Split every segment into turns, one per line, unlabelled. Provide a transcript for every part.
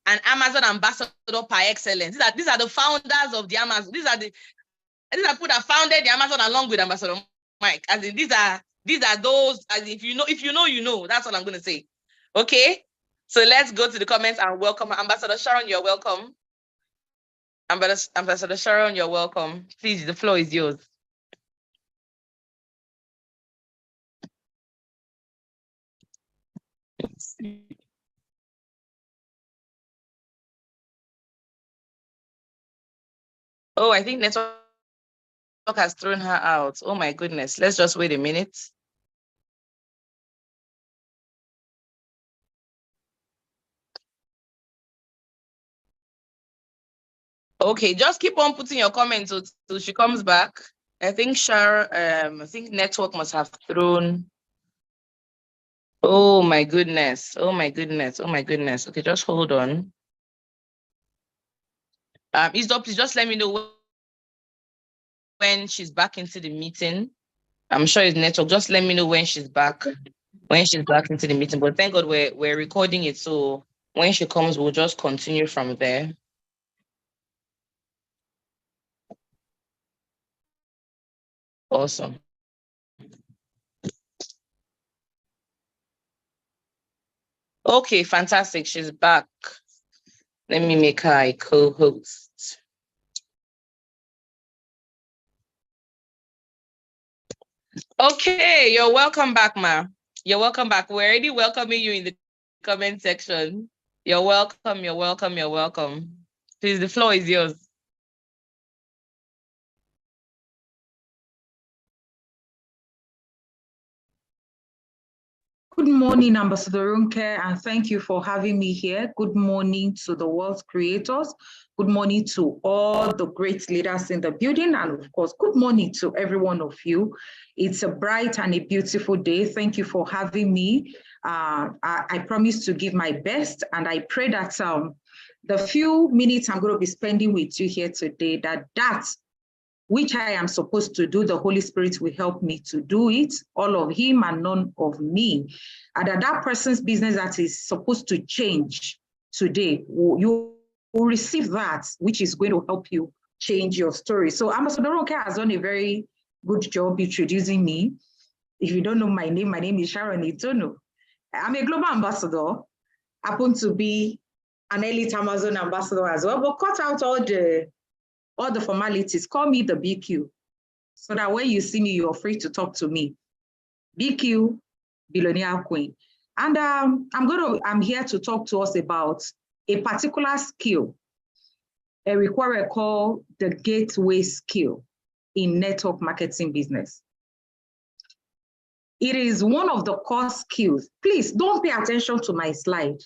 an Amazon ambassador par excellence. These are the founders of the Amazon. These are people that founded the Amazon along with Ambassador Mike. As in, these are those. As if you know, you know. That's all I'm going to say. Okay. So let's go to the comments and welcome Ambassador Sharon. You're welcome. Ambassador Sharon, you're welcome. Please, the floor is yours. Oh, I think network has thrown her out. Oh my goodness. Let's just wait a minute. Okay, just keep on putting your comments until she comes back. I think Sharon, I think network must have thrown. Oh my goodness. Oh my goodness. Oh my goodness. Okay, just hold on. Isdor, please just let me know when she's back into the meeting. I'm sure it's network. Just let me know when she's back into the meeting. But thank God we're recording it. So when she comes, we'll just continue from there. Awesome. Okay, fantastic. She's back. Let me make her a co-host. Okay, you're welcome back, ma. You're welcome back. We're already welcoming you in the comment section. You're welcome, you're welcome, you're welcome. Please, the floor is yours.
Good morning, Ambassador Runke, and thank you for having me here. Good morning to the world's creators. Good morning to all the great leaders in the building. And of course, good morning to every one of you. It's a bright and a beautiful day. Thank you for having me. I promise to give my best, and I pray that the few minutes I'm going to be spending with you here today, that which I am supposed to do, the Holy Spirit will help me to do it, all of him and none of me. And that person's business that is supposed to change today, you will receive that, which is going to help you change your story. So Ambassador Ronke has done a very good job introducing me. If you don't know my name is Sharon Entonu. I'm a global ambassador, happen to be an elite Amazon ambassador as well, but cut out all the formalities. Call me the BQ, so that when you see me, you're free to talk to me. BQ, Billionaire Queen. And I'm here to talk to us about a particular skill, a requirement called the gateway skill in network marketing business. It is one of the core skills. Please don't pay attention to my slide.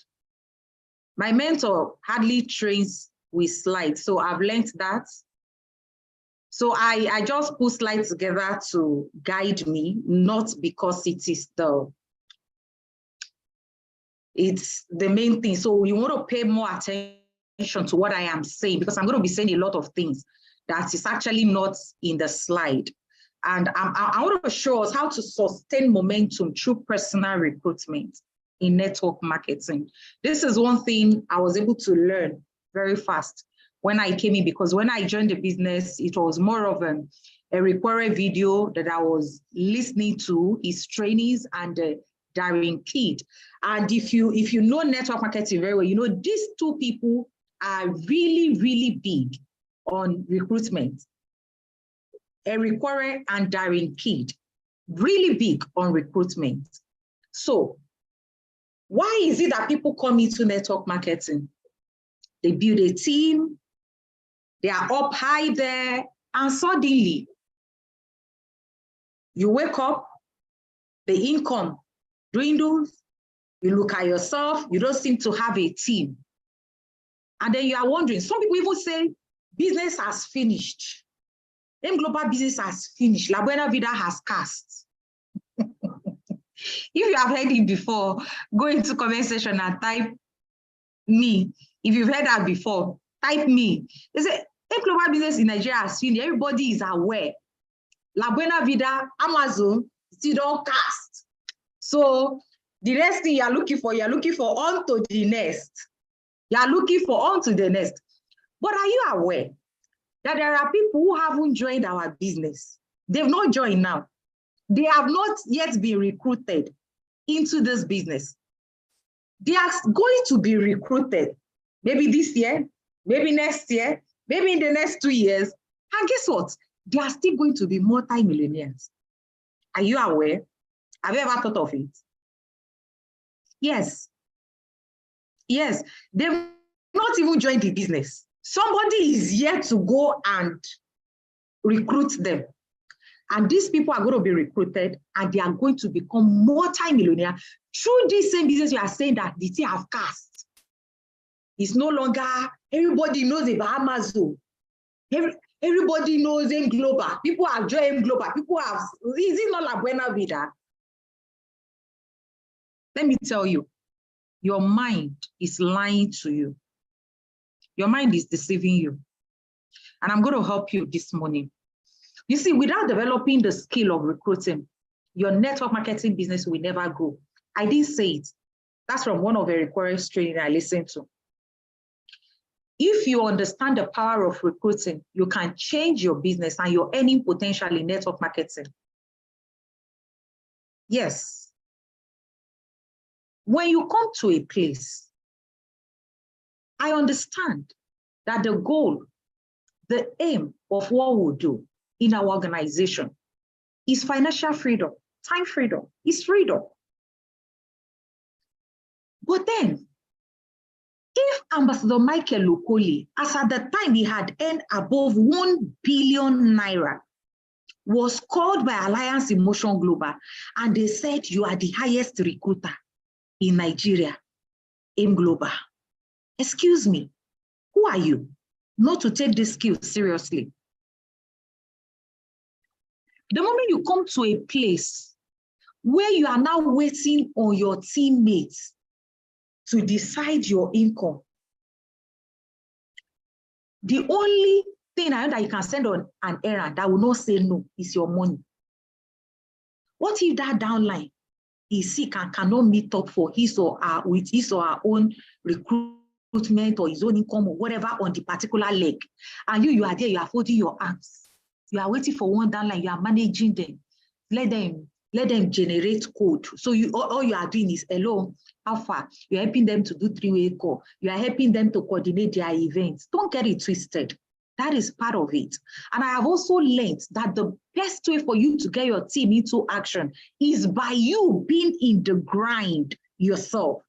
My mentor hardly trains with slides, so I've learned that. So I just put slides together to guide me, not because it's the main thing. So you want to pay more attention to what I am saying, because I'm going to be saying a lot of things that is actually not in the slide. And I want to show us how to sustain momentum through personal recruitment in network marketing. This is one thing I was able to learn very fast when I came in, because when I joined the business, it was more of a required video that I was listening to his trainees and Darren Kidd. And if you know network marketing very well, you know these two people are really, really big on recruitment. Eric Warren and Darren Kidd, really big on recruitment. So why is it that people come into network marketing? They build a team, they are up high there, and suddenly you wake up, the income dwindles, you look at yourself, you don't seem to have a team. And then you are wondering, some people even say, business has finished. Them global business has finished. La Buena Vida has cast. If you have heard it before, go into comment section and type me. If you've heard that before, type me. They say, global business in Nigeria has finished. Everybody is aware. La Buena Vida, Amazon, still don't cast. So the next thing you're looking for on to the next. You are looking for on to the next. But are you aware that there are people who haven't joined our business? They've not joined now. They have not yet been recruited into this business. They are going to be recruited maybe this year, maybe next year, maybe in the next 2 years. And guess what? They are still going to be multi-millionaires. Are you aware? Have you ever thought of it? Yes. Yes. They've not even joined the business. Somebody is yet to go and recruit them. And these people are going to be recruited and they are going to become multi-millionaire through this same business you are saying that the thing have cast. It's no longer, everybody knows about Amazon. Everybody knows M Global. People have joined M Global. People have, is it not La Buena Vida? Let me tell you, your mind is lying to you. Your mind is deceiving you. And I'm going to help you this morning. You see, without developing the skill of recruiting, your network marketing business will never grow. I didn't say it. That's from one of the requirements training I listened to. If you understand the power of recruiting, you can change your business and your earning potential in network marketing. Yes. When you come to a place, I understand that the goal, the aim of what we do in our organization is financial freedom, time freedom, is freedom. But then, if Ambassador Michael Lukoli, as at the time he had earned above 1 billion naira, was called by Alliance Emotion Global, and they said, you are the highest recruiter in Nigeria, M Global. Excuse me, who are you not to take this skill seriously? The moment you come to a place where you are now waiting on your teammates to decide your income, the only thing I know that you can send on an errand that will not say no is your money. What if that downline is sick and cannot meet up for his or her with his or her own recruitment or his own income or whatever on the particular leg, and you are there, you are folding your arms, you are waiting for one downline, you are managing them, let them generate code. So all you are doing is, hello, how far? You're helping them to do three-way call. You are helping them to coordinate their events. Don't get it twisted. That is part of it. And I have also learned that the best way for you to get your team into action is by you being in the grind yourself.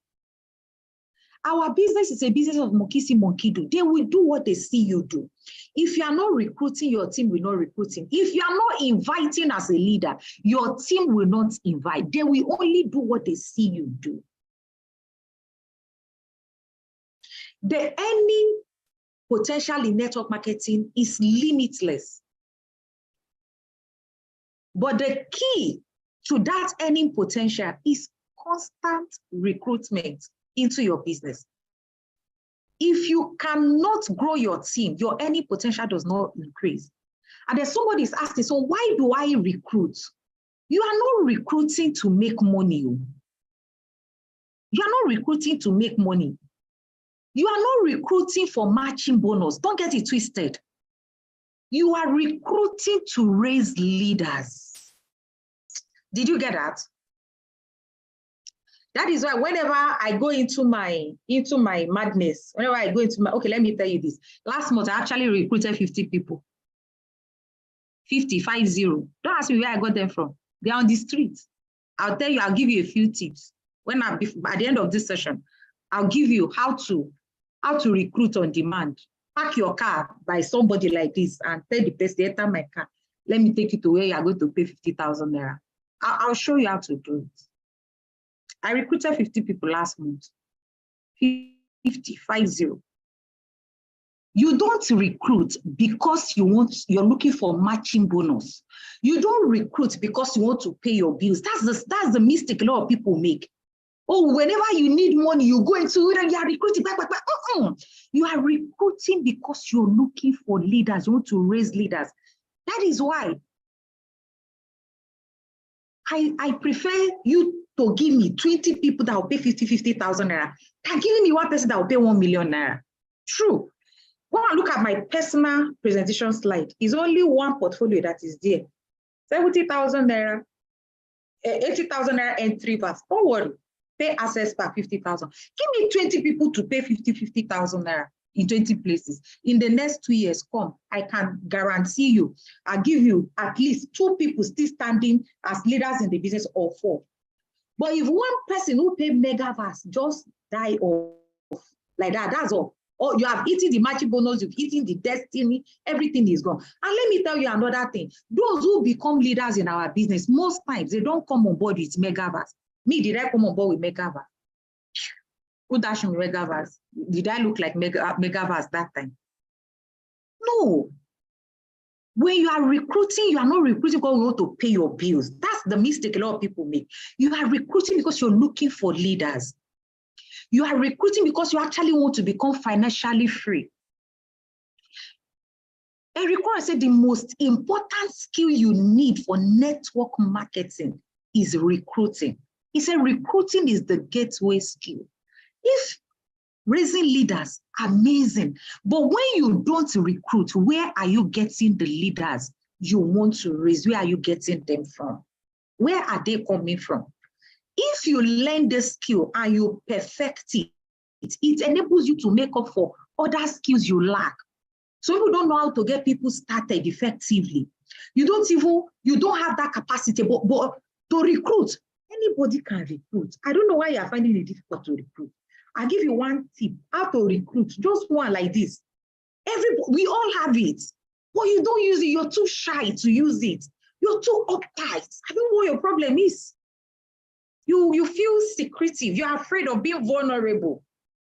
Our business is a business of monkey see, monkey do. They will do what they see you do. If you are not recruiting, your team will not recruit him. If you are not inviting as a leader, your team will not invite. They will only do what they see you do. The earning potential in network marketing is limitless. But the key to that earning potential is constant recruitment into your business. If you cannot grow your team, your earning potential does not increase. And then somebody is asking, so why do I recruit? You are not recruiting to make money. You are not recruiting to make money. You are not recruiting for matching bonus. Don't get it twisted. You are recruiting to raise leaders. Did you get that? That is why whenever I go into my madness, whenever I go into my, okay, let me tell you this. Last month, I actually recruited 50 people. 50. Don't ask me where I got them from. They're on the street. I'll tell you, I'll give you a few tips. At the end of this session, I'll give you how to recruit on demand. Park your car by somebody like this and tell the person, enter my car. Let me take you to where you are going to pay 50,000 naira. I'll show you how to do it. I recruited 50 people last month. 50. You don't recruit because you're looking for matching bonus. You don't recruit because you want to pay your bills. That's the mistake a lot of people make. Oh, whenever you need money, you go into it and you are recruiting. You are recruiting because you're looking for leaders. You want to raise leaders. That is why I prefer you to give me 20 people that will pay 50,000 naira than giving me one person that will pay 1 million naira. True. When I look at my personal presentation slide, it's only one portfolio that is there. 70,000 naira, 80,000 naira entry pass. Don't worry. Pay access per 50,000. Give me 20 people to pay 50,000 naira in 20 places. In the next 2 years, come, I can guarantee you, I'll give you at least 2 people still standing as leaders in the business or 4. But if one person who pay megaverse just die off like that, that's all. Or you have eaten the matching bonus, you've eaten the destiny, everything is gone. And let me tell you another thing. Those who become leaders in our business, most times they don't come on board with megaverse. Me, did I come on board with megaverse? Who dashed me megaverse? Did I look like megaverse that time? No. When you are recruiting, you are not recruiting because you want to pay your bills. That's the mistake a lot of people make. You are recruiting because you're looking for leaders. You are recruiting because you actually want to become financially free. Eric Warren said the most important skill you need for network marketing is recruiting. He said recruiting is the gateway skill. If raising leaders, amazing. But when you don't recruit, where are you getting the leaders you want to raise? Where are you getting them from? Where are they coming from? If you learn the skill and you perfect it, it enables you to make up for other skills you lack. So you don't know how to get people started effectively. You don't have that capacity, but to recruit, anybody can recruit. I don't know why you're finding it difficult to recruit. I'll give you one tip, how to recruit, just one like this. We all have it, but you don't use it. You're too shy to use it. You're too uptight. I don't know what your problem is. You feel secretive. You're afraid of being vulnerable.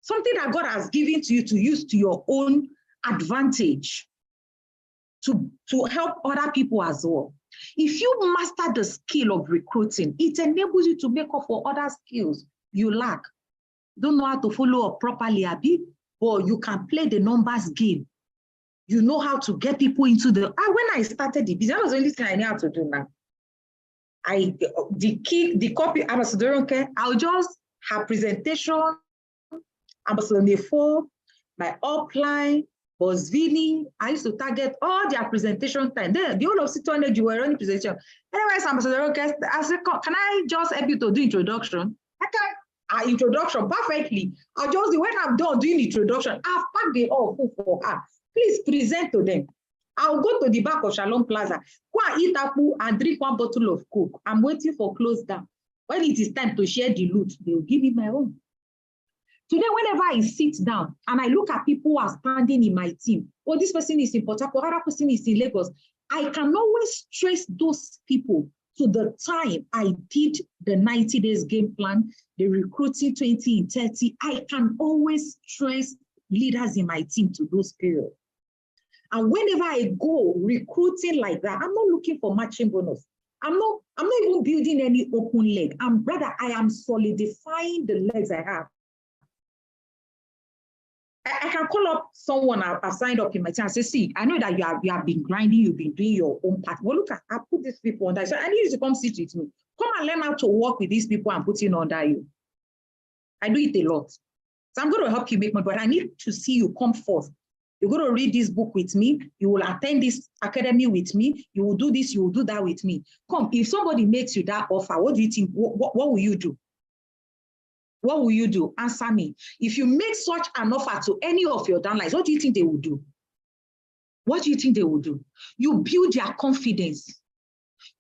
Something that God has given to you to use to your own advantage to help other people as well. If you master the skill of recruiting, it enables you to make up for other skills you lack. Don't know how to follow up properly, Abi, but you can play the numbers game. You know how to get people into the... when I started the business, that was the only thing I knew how to do now. The copy ambassador, I'll just have presentation, ambassador Nefo, my upline, Bosvini. I used to target all their presentation time. Then the whole of C200, you were running presentation. Anyways, ambassador, I said, can I just help you to do introduction? I can introduction perfectly. I'll just do when I'm done doing introduction, I've packed the all for her. Please present to them. I'll go to the back of Shalom Plaza, go and eat apple and drink one bottle of Coke. I'm waiting for close down. When it is time to share the loot, they'll give me my own. Today, whenever I sit down and I look at people who are standing in my team, oh, this person is in Port Harcourt, other person is in Lagos, I can always trace those people to the time I did the 90 days game plan, the recruiting 20 in 30. I can always trace leaders in my team to those periods. And whenever I go recruiting like that, I'm not looking for matching bonus. I'm not even building any open leg. I am solidifying the legs I have. I can call up someone I've signed up in my team and say, see, I know that you have been grinding, you've been doing your own part. Well, look, I put these people on that. So I need you to come sit with me. Come and learn how to work with these people I'm putting under you. I do it a lot. So I'm going to help you make money, but I need to see you come forth. You're going to read this book with me. You will attend this academy with me. You will do this. You will do that with me. Come, if somebody makes you that offer, what do you think? What will you do? What will you do? Answer me. If you make such an offer to any of your downlines, what do you think they will do? What do you think they will do? You build their confidence.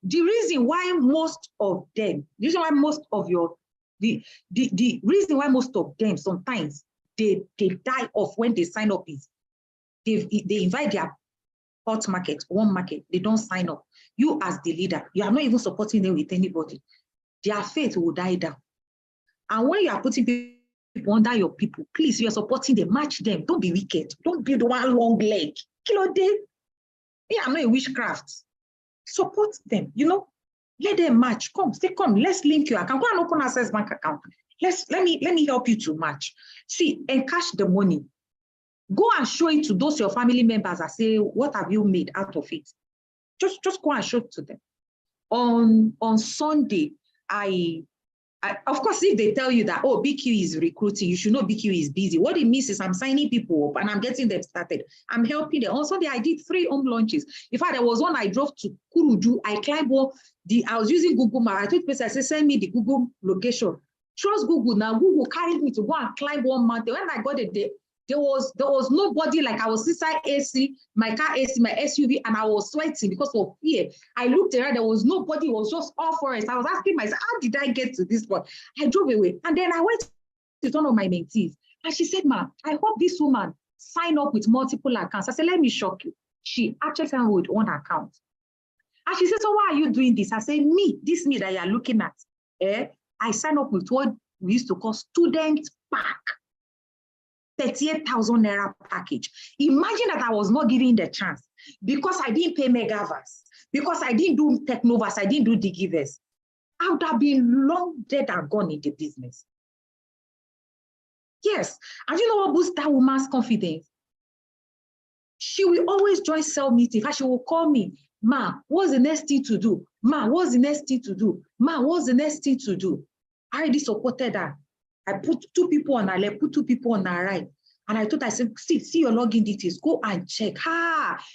The reason why most of them, the reason why most of sometimes they die off when they sign up is they invite their hot market, warm market, they don't sign up. You as the leader, you are not even supporting them with anybody. Their faith will die down. And when you are putting people under your people, please, you are supporting them, match them. Don't be wicked. Don't build one long leg. Kilo day. Yeah, I'm not a witchcraft. Support them, let them match. Come, let's link you. I can go and open access bank account. Let me help you to match. See, encash the money. Go and show it to those your family members and say, what have you made out of it? Just go and show it to them. On Sunday, I Of course, if they tell you that, oh, BQ is recruiting, you should know BQ is busy. What it means is I'm signing people up and I'm getting them started. I'm helping them. On Sunday, I did 3 home launches. In fact, there was one I drove to Kuruju. I climbed one. I was using Google Map. I told the person, I said, send me the Google location. Trust Google. Now, Google carried me to go and climb one mountain. When I got there was nobody. Like, I was inside AC, my car AC, my SUV, and I was sweating because of fear. I looked around, there was nobody. It was just all forest. I was asking myself, how did I get to this point? I drove away. And then I went to one of my mentees. And she said, ma, I hope this woman sign up with multiple accounts. I said, let me shock you. She actually signed with one account. And she said, so why are you doing this? I said, me that you're looking at, I signed up with what we used to call student pack. 38,000 naira package. Imagine that I was not given the chance because I didn't pay Megaverse, because I didn't do Technoverse, I didn't do Digiverse. I would have been long dead and gone in the business. Yes. And you know what boosts that woman's confidence? She will always join cell meeting. In fact, she will call me, ma, what's the next thing to do? Ma, what's the next thing to do? Ma, what's the next thing to do? I already supported her. I put 2 people on her left, put 2 people on her right. And I told her, I said, see your login details, go and check.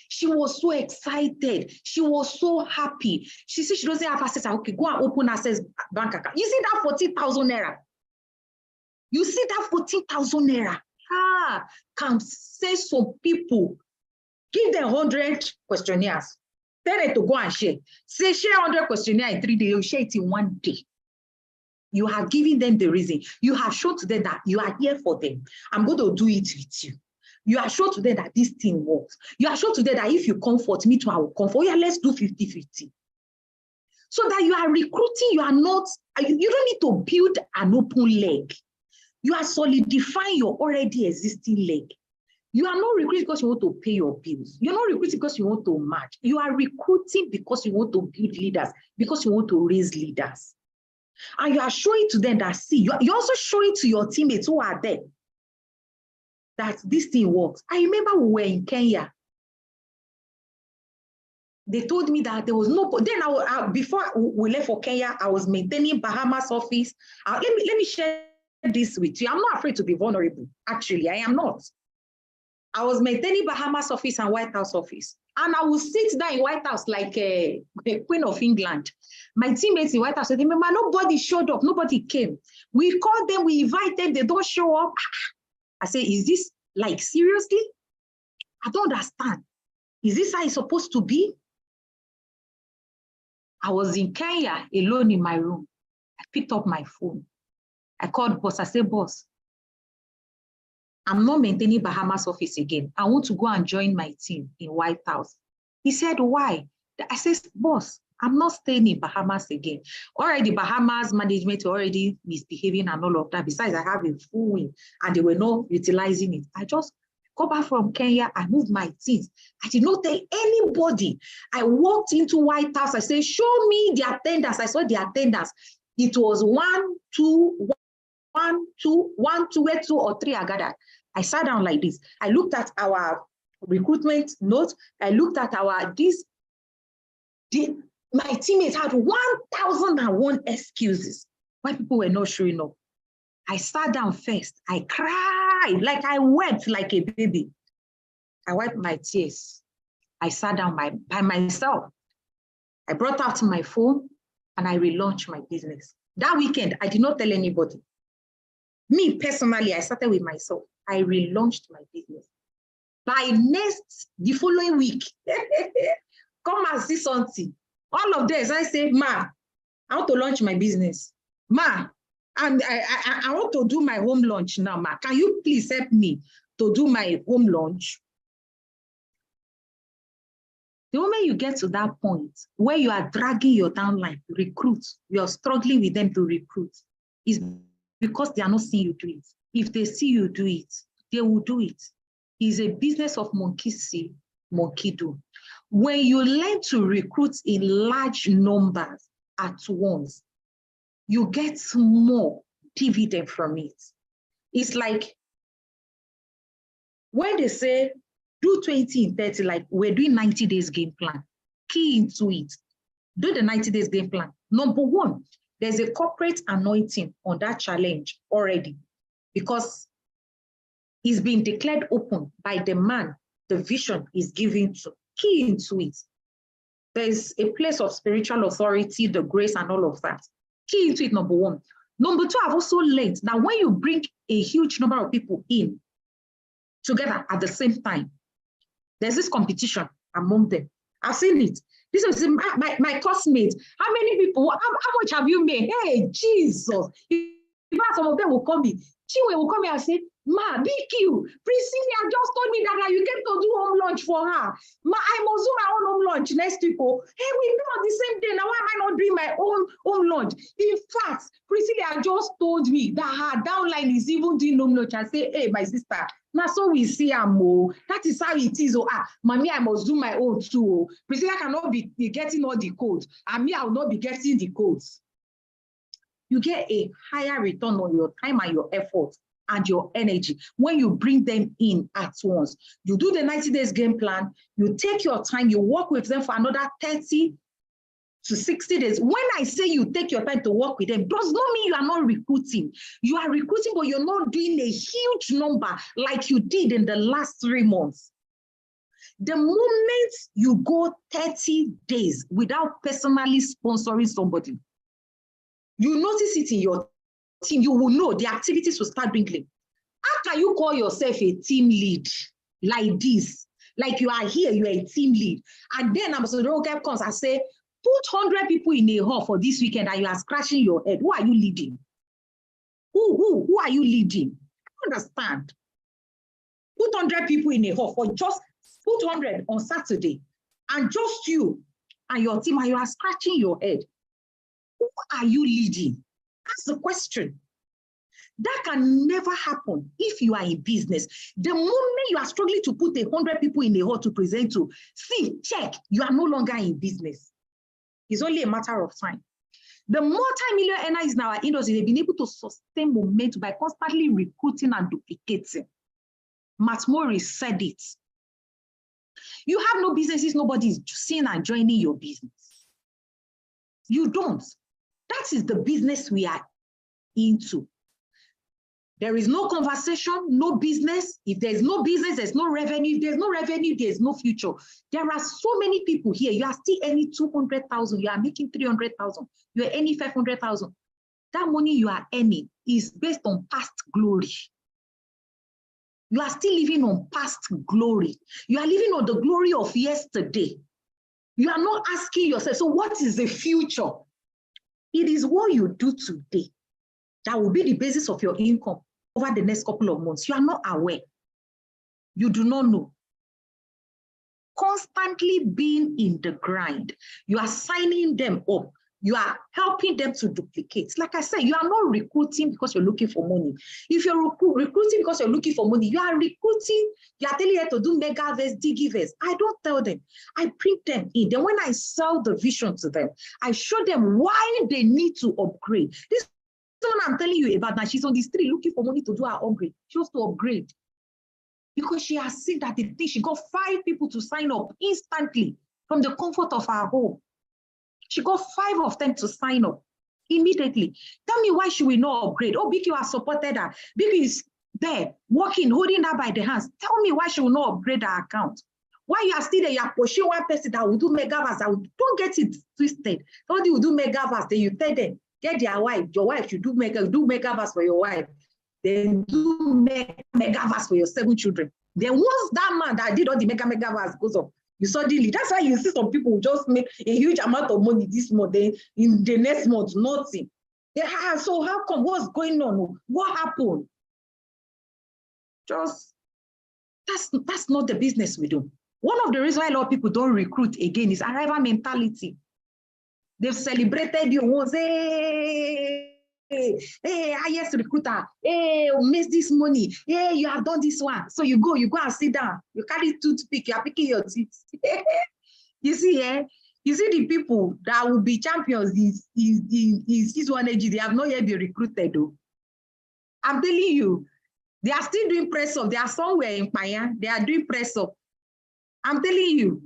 She was so excited. She was so happy. She said she doesn't have access. Okay, go and open access bank account. You see that 14,000 naira? You see that 14,000 naira? Can say some people, give them 100 questionnaires. Tell them to go and share. Say share 100 questionnaires in 3 days, you share it in 1 day. You have given them the reason. You have shown to them that you are here for them. I'm going to do it with you. You have shown to them that this thing works. You have shown to them that if you comfort me too, I will comfort. Yeah, let's do 50-50. So that you are recruiting, you are not, you don't need to build an open leg. You are solidifying your already existing leg. You are not recruiting because you want to pay your bills. You're not recruiting because you want to match. You are recruiting because you want to build leaders, because you want to raise leaders. And you are showing to them that, see, you're also showing to your teammates who are there that this thing works. I remember we were in Kenya. They told me that there was no, then before we left for Kenya, I was maintaining Bahamas office. Let me share this with you. I'm not afraid to be vulnerable. Actually, I am not. I was maintaining Bahamas office and White House office. And I would sit down in White House like a Queen of England. My teammates in White House said, remember, nobody showed up, nobody came. We called them, we invited them, they don't show up. I say, is this like seriously? I don't understand. Is this how it's supposed to be? I was in Kenya alone in my room. I picked up my phone. I called boss. I said, boss, I'm not maintaining Bahamas office again. I want to go and join my team in White House. He said, why? I said, boss, I'm not staying in Bahamas again. Already Bahamas management already misbehaving and all of that. Besides, I have a full wing and they were not utilizing it. I just got back from Kenya. I moved my things. I did not tell anybody. I walked into White House. I said, show me the attendance. I saw the attendance. It was 1, 2, 1, 2, 1, 2, 2 or 3 I gathered. I sat down like this. I looked at our recruitment notes. I looked at our my teammates had 1,001 excuses why people were not showing up. I sat down first. I cried, like I wept like a baby. I wiped my tears. I sat down by myself. I brought out my phone and I relaunched my business. That weekend, I did not tell anybody. Me personally, I started with myself. I relaunched my business. By the following week, come and see something. All of this, I say, ma, I want to launch my business. Ma, and I want to do my home launch now, ma. Can you please help me to do my home launch? The moment you get to that point where you are dragging your downline to recruit, you are struggling with them to recruit, is because they are not seeing you do it. If they see you do it, they will do it. It's a business of monkey see, monkey do. When you learn to recruit in large numbers at once, you get more dividend from it. It's like when they say, do 20 in 30, like we're doing 90 days game plan, key into it. Do the 90 days game plan. Number one, there's a corporate anointing on that challenge already, because it's been declared open by the man the vision is given to. Key into it. There's a place of spiritual authority, the grace, and all of that. Key into it, number one. Number two, I've also learned that when you bring a huge number of people in together at the same time, there's this competition among them. I've seen it. This is my classmates. How many people, how much have you made? Hey, Jesus. Some of them will call me. Chiwe will come here and say, Ma, BQ, Priscilla just told me that you get to do home lunch for her. Ma, I must do my own home lunch next week. Oh. Hey, we do on the same day. Now, why am I not doing my own home lunch? In fact, Priscilla just told me that her downline is even doing home lunch. I say, hey, my sister, now so we see her more. That is how it is. Oh, mommy, I must do my own too. Oh. Priscilla cannot be getting all the codes. And me, I will not be getting the codes. You get a higher return on your time and your effort and your energy when you bring them in at once. You do the 90 days game plan, you take your time, you work with them for another 30 to 60 days. When I say you take your time to work with them, does not mean you are not recruiting. You are recruiting, but you're not doing a huge number like you did in the last 3 months. The moment you go 30 days without personally sponsoring somebody, you notice it in your team, you will know the activities will start dwindling. How can you call yourself a team lead like this? Like you are here, you are a team lead. And then Ambassador comes and say, put 100 people in a hall for this weekend and you are scratching your head. Who are you leading? Who are you leading? I understand. Put 100 people in a hall for just, put 100 on Saturday and just you and your team and you are scratching your head. Who are you leading? That's the question. That can never happen if you are in business. The moment you are struggling to put 100 people in a hall to present to, see, check, you are no longer in business. It's only a matter of time. The multi-million earners in our industry, they've been able to sustain momentum by constantly recruiting and duplicating. Matt Morris said it. You have no business if nobody is seeing and joining your business. You don't. That is the business we are into. There is no conversation, no business. If there's no business, there's no revenue. If there's no revenue, there's no future. There are so many people here. You are still earning 200,000. You are making 300,000. You are earning 500,000. That money you are earning is based on past glory. You are still living on past glory. You are living on the glory of yesterday. You are not asking yourself, so what is the future? It is what you do today that will be the basis of your income over the next couple of months. You are not aware. You do not know. Constantly being in the grind. You are signing them up. You are helping them to duplicate. Like I said, you are not recruiting because you're looking for money. If you're recruiting because you're looking for money, you are recruiting, you are telling them to do megaverse, digiverse. I don't tell them. I bring them in. Then when I sell the vision to them, I show them why they need to upgrade. This is what I'm telling you about now. She's on the street looking for money to do her upgrade. She wants to upgrade. Because she has seen that the thing, she got 5 people to sign up instantly from the comfort of her home. She got 5 of them to sign up immediately. Tell me why she will not upgrade. Oh, BQ has supported her. BQ is there, working, holding her by the hands. Tell me why she will not upgrade her account. Why you are still there, you are pushing one person that will do megaverse. Don't get it twisted. Somebody will do megaverse, then you tell them, get their wife. Your wife should do megaverse for your wife. Then do megaverse for your 7 children. Then once that man that did all the megaverse goes up, you suddenly, that's why you see some people just make a huge amount of money this month, then in the next month, nothing. So how come, what's going on? What happened? Just, that's not the business we do. One of the reasons why a lot of people don't recruit again is arrival mentality. They've celebrated you once, hey, highest recruiter, hey, miss this money, hey, you have done this one. So you go and sit down, you carry toothpick, you are picking your teeth. You see, you see the people that will be champions in this one age, they have not yet been recruited though. I'm telling you, they are still doing press up. They are somewhere in Paya, they are doing press up. I'm telling you,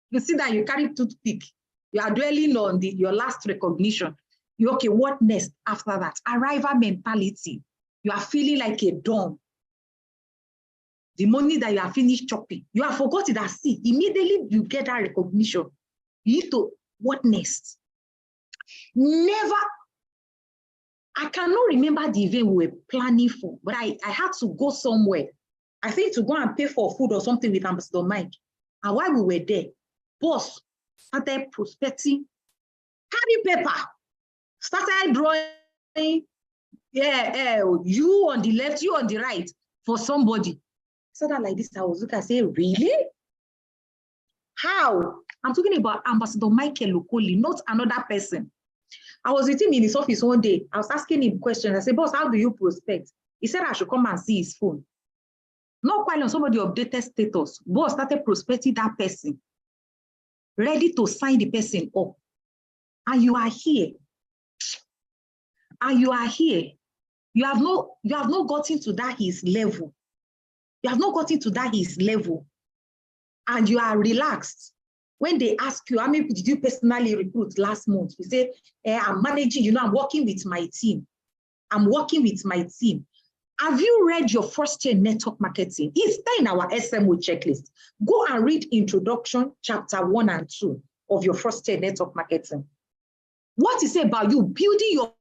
you see that you carry toothpick, you are dwelling on your last recognition. You okay, what next after that? Arrival mentality. You are feeling like a don. The money that you have finished chopping, you have forgotten that. See, immediately you get that recognition. You need to, what next? Never, I cannot remember the event we were planning for, but I had to go somewhere. I think to go and pay for food or something with Ambassador Mike. And while we were there, boss started prospecting, carry paper, started drawing, you on the left, you on the right, for somebody. So that like this, I was looking, I say, really? How? I'm talking about Ambassador Michael Okoli, not another person. I was with him in his office one day. I was asking him questions. I said, boss, how do you prospect? He said I should come and see his phone. Not quite on somebody updated status. Boss started prospecting that person, ready to sign the person up. And you are here. And you are here. You have not gotten to that his level. You have not gotten to that his level. And you are relaxed. When they ask you, how many people did you personally recruit last month? You say, I'm managing, I'm working with my team. I'm working with my team. Have you read your first year network marketing? It's there in our SMO checklist. Go and read introduction, chapter 1 and 2 of your first year network marketing. What is it about you building your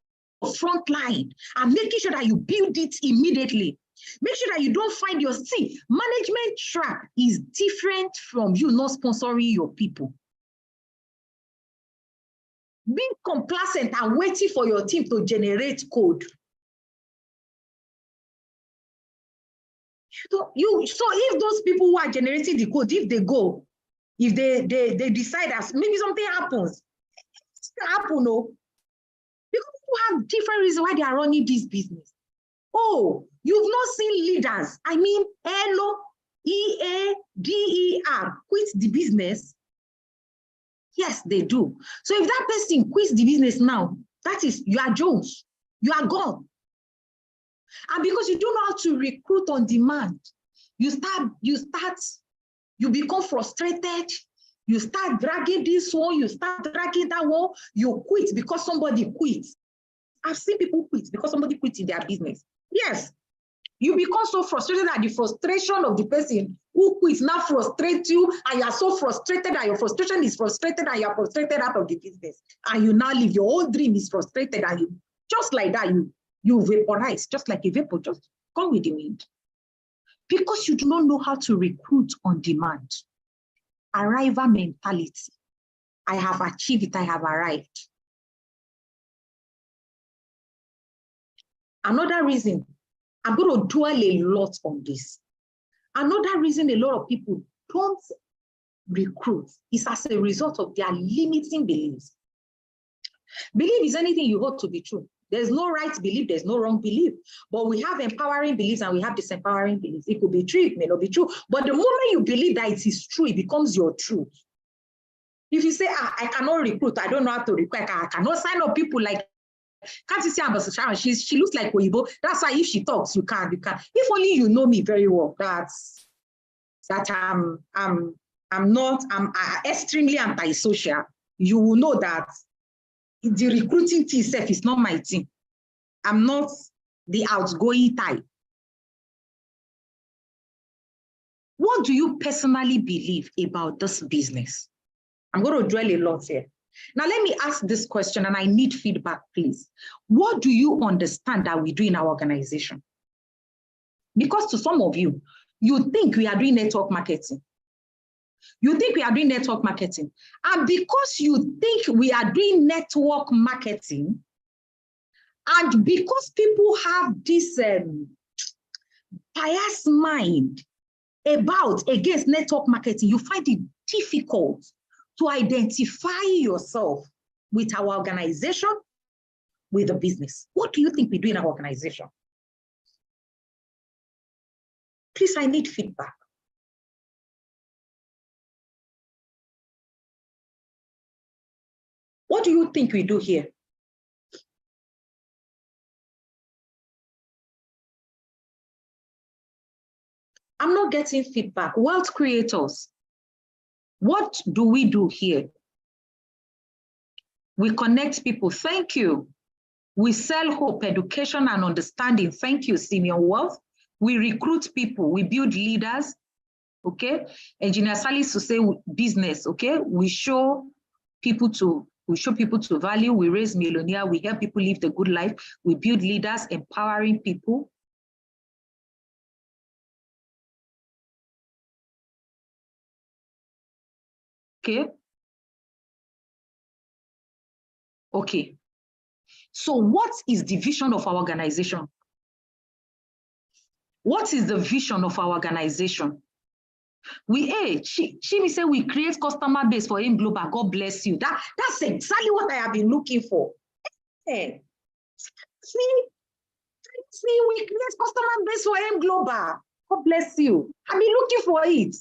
front line and making sure that you build it immediately? Make sure that you don't find your seat. Management track is different from you not sponsoring your people. Being complacent and waiting for your team to generate code. So if those people who are generating the code, if they go, if they decide that maybe something happens, it's going to happen, no? Because people have different reasons why they are running this business. Oh, you've not seen leaders. I mean, LOEADER quit the business. Yes, they do. So if that person quits the business now, that is, you are Jones. You are gone. And because you don't know how to recruit on demand, you become frustrated. You start dragging this one, you start dragging that one, you quit because somebody quits. I've seen people quit because somebody quit in their business. Yes, you become so frustrated that the frustration of the person who quits now frustrates you, and you are so frustrated that your frustration is frustrated and you are frustrated out of the business. And you now live, your whole dream is frustrated, and you just like that, you vaporize, just like a vapor, just come with the wind. Because you do not know how to recruit on demand. Arrival mentality. I have achieved it, I have arrived. Another reason, I'm going to dwell a lot on this. Another reason a lot of people don't recruit is as a result of their limiting beliefs. Belief is anything you hold to be true. There's no right belief, there's no wrong belief. But we have empowering beliefs and we have disempowering beliefs. It could be true, it may not be true. But the moment you believe that it is true, it becomes your truth. If you say, I cannot recruit, I don't know how to recruit, I cannot sign up people like, can't you see Ambassador Sharon? She looks like Oyibo. That's why if she talks, you can. If only you know me very well, that I'm extremely antisocial. You will know that the recruiting team itself is not my team. I'm not the outgoing type. What do you personally believe about this business? I'm going to dwell a lot here. Now, let me ask this question, and I need feedback, please. What do you understand that we do in our organization? Because to some of you, you think we are doing network marketing. You think we are doing network marketing. And because you think we are doing network marketing, and because people have this biased mind against network marketing, you find it difficult to identify yourself with our organization, with the business. What do you think we do in our organization? Please, I need feedback. What do you think we do here? I'm not getting feedback. Wealth creators, what do we do here? We connect people. Thank you. We sell hope, education, and understanding. Thank you, Simeon Wealth. We recruit people. We build leaders. Okay. Engineer Salis to say business. Okay. We show people to value. We raise millionaires. We help people live the good life. We build leaders, empowering people. Okay. Okay. So what is the vision of our organization? What is the vision of our organization? She say we create customer base for Amb Global. God bless you. That's exactly what I have been looking for. Hey, see, we create customer base for Amb Global. God bless you. I've been looking for it.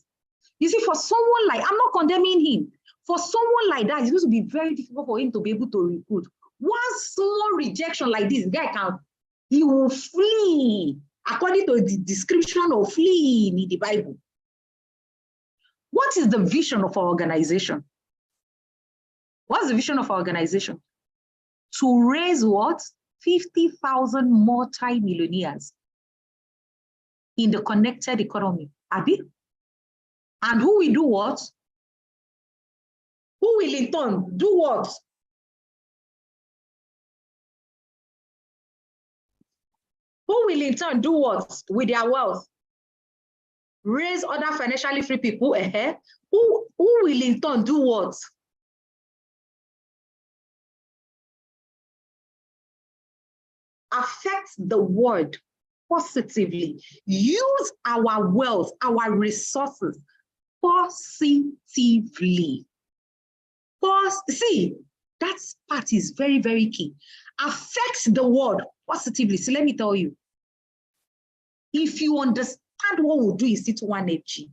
You see, for someone like, I'm not condemning him. For someone like that, it's going to be very difficult for him to be able to recruit. One small rejection like this, he will flee, according to the description of fleeing in the Bible. What is the vision of our organization? What's the vision of our organization? To raise what? 50,000 multi-millionaires in the connected economy. Abi? And who will do what? Who will in turn do what? Who will in turn do what with their wealth? Raise other financially free people. Who will in turn do what? Affect the world positively. Use our wealth, our resources positively. See, that part is very, very key. Affect the world positively. So let me tell you, if you understand what we'll do in City 1FG,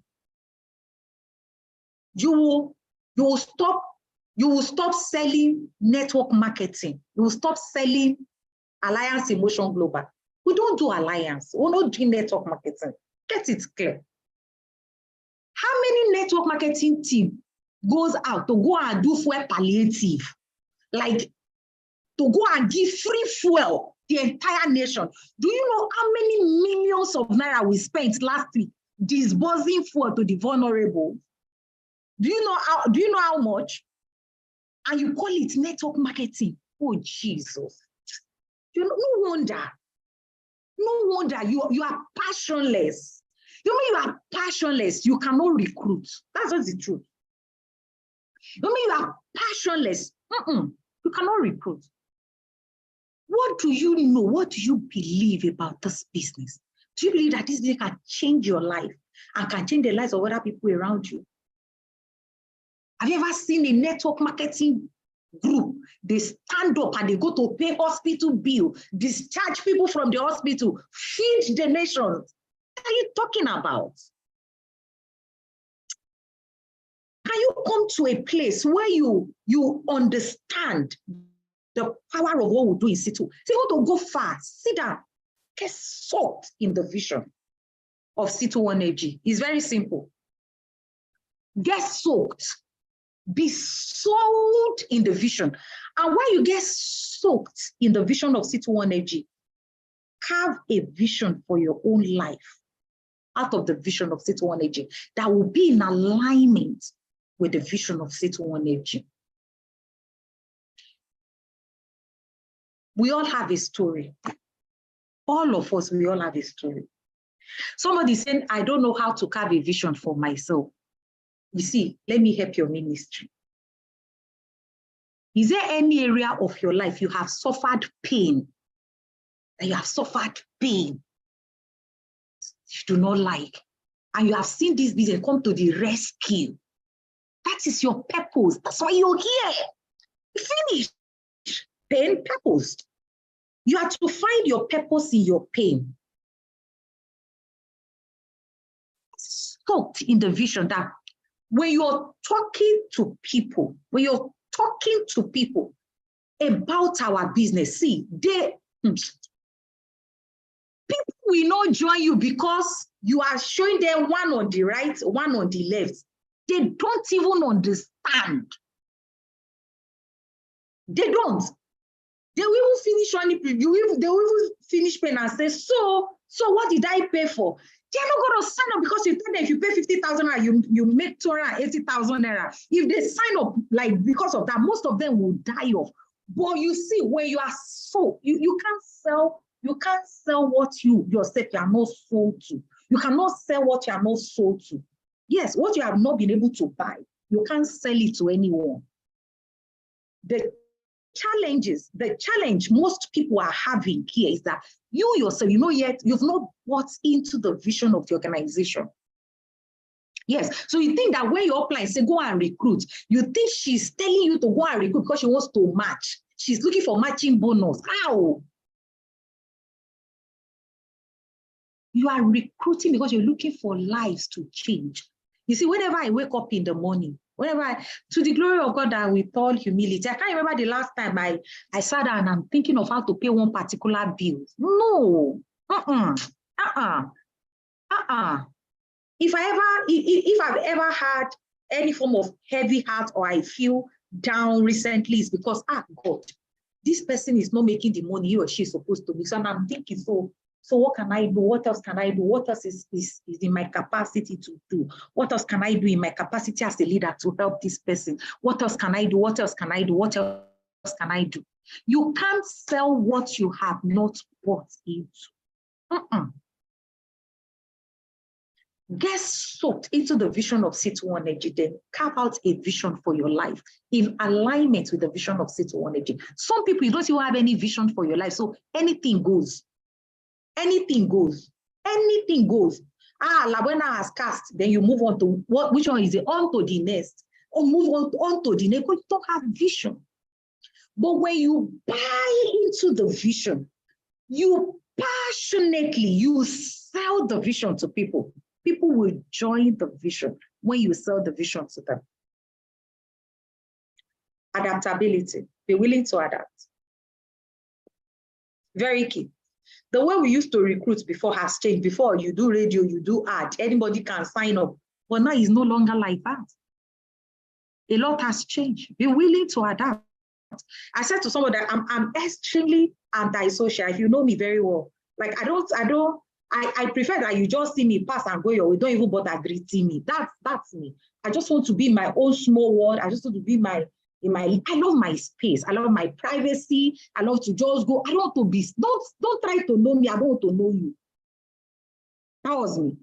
you will stop selling network marketing. You will stop selling Alliance Emotion Global. We don't do alliance. We're not doing network marketing. Get it clear. How many network marketing team goes out to go and do fuel palliative? Like to go and give free fuel the entire nation. Do you know how many millions of naira we spent last week disbursing fuel to the vulnerable? Do you know how much? And you call it network marketing. Oh, Jesus. You know, no wonder you are passionless. You mean you are passionless, you cannot recruit. That's just the truth. You mean you are passionless, you cannot recruit. What do you know? What do you believe about this business? Do you believe that this business can change your life and can change the lives of other people around you? Have you ever seen a network marketing group? They stand up and they go to pay hospital bill, discharge people from the hospital, feed the nation. What are you talking about? Can you come to a place where you understand the power of what we do in situ? So you want to go far, sit down, get soaked in the vision of Situ 1FG. It's very simple. Get soaked. Be soaked in the vision. And when you get soaked in the vision of Situ 1FG, carve a vision for your own life out of the vision of Situ 1FG that will be in alignment with the vision of Situ 1FG. We all have a story. All of us, we all have a story. Somebody saying, I don't know how to carve a vision for myself. You see, let me help your ministry. Is there any area of your life you have suffered pain? And you have suffered pain you do not like, and you have seen this business come to the rescue? That is your purpose. That's why you're here. Finish. Pain, purpose. You have to find your purpose in your pain. Soaked in the vision that when you're talking to people, about our business, see, people will not join you because you are showing them one on the right, one on the left. They don't even understand They don't. They will even finish on it. They will even finish paying and say, so what did I pay for? They're not going to sign up because you tell them if you pay 50,000 naira, you make 280,000 naira. If they sign up like because of that, most of them will die off. But you see, when you are sold, you can't sell what you yourself you are not sold to. You cannot sell what you are not sold to. Yes, what you have not been able to buy, you can't sell it to anyone. The challenge most people are having here is that you yourself, you've not bought into the vision of the organization. Yes, so you think that when your upline say go and recruit, you think she's telling you to go and recruit because she wants to match. She's looking for matching bonus. How? You are recruiting because you're looking for lives to change. You see, whenever I wake up in the morning, to the glory of God and with all humility, I can't remember the last time I sat down and I'm thinking of how to pay one particular bill. No. If I've ever had any form of heavy heart or I feel down recently, it's because, God, this person is not making the money he or she is supposed to make. So I'm thinking, so what can I do? What else can I do? What else is in my capacity to do? What else can I do in my capacity as a leader to help this person? What else can I do? What else can I do? What else can I do? You can't sell what you have not bought into. Get soaked into the vision of C21 Energy, then carve out a vision for your life in alignment with the vision of C21 Energy. Some people, you don't even have any vision for your life, so anything goes. Anything goes. Anything goes. Labena has cast, then you move on to which one is it? On to the next. Or move on to the next because you don't have vision. But when you buy into the vision, you passionately, sell the vision to people. People will join the vision when you sell the vision to them. Adaptability. Be willing to adapt. Very key. The way we used to recruit before has changed. Before, you do radio, you do ad, anybody can sign up. But now it's no longer like that. A lot has changed. Be willing to adapt. I said to someone that I'm extremely antisocial. If you know me very well, like I prefer that you just see me pass and go your way. Don't even bother greeting me. That's me. I just want to be my own small world. I just want to be I love my space. I love my privacy. I love to just go. I don't want to be, don't try to know me. I don't want to know you. That was me.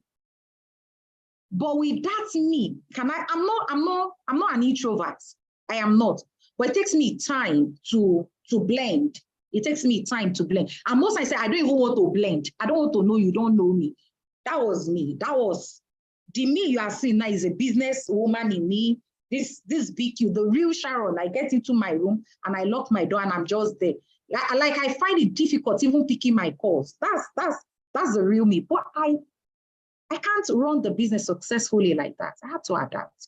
But with that me, I'm not an introvert. I am not. But it takes me time to blend. It takes me time to blend. And most I say, I don't even want to blend. I don't want to know you, don't know me. That was me. That was the me you are seeing now is a business woman in me. This BQ, the real Sharon. I get into my room and I lock my door and I'm just there. Like I find it difficult even picking my calls. That's the real me. But I can't run the business successfully like that. I have to adapt.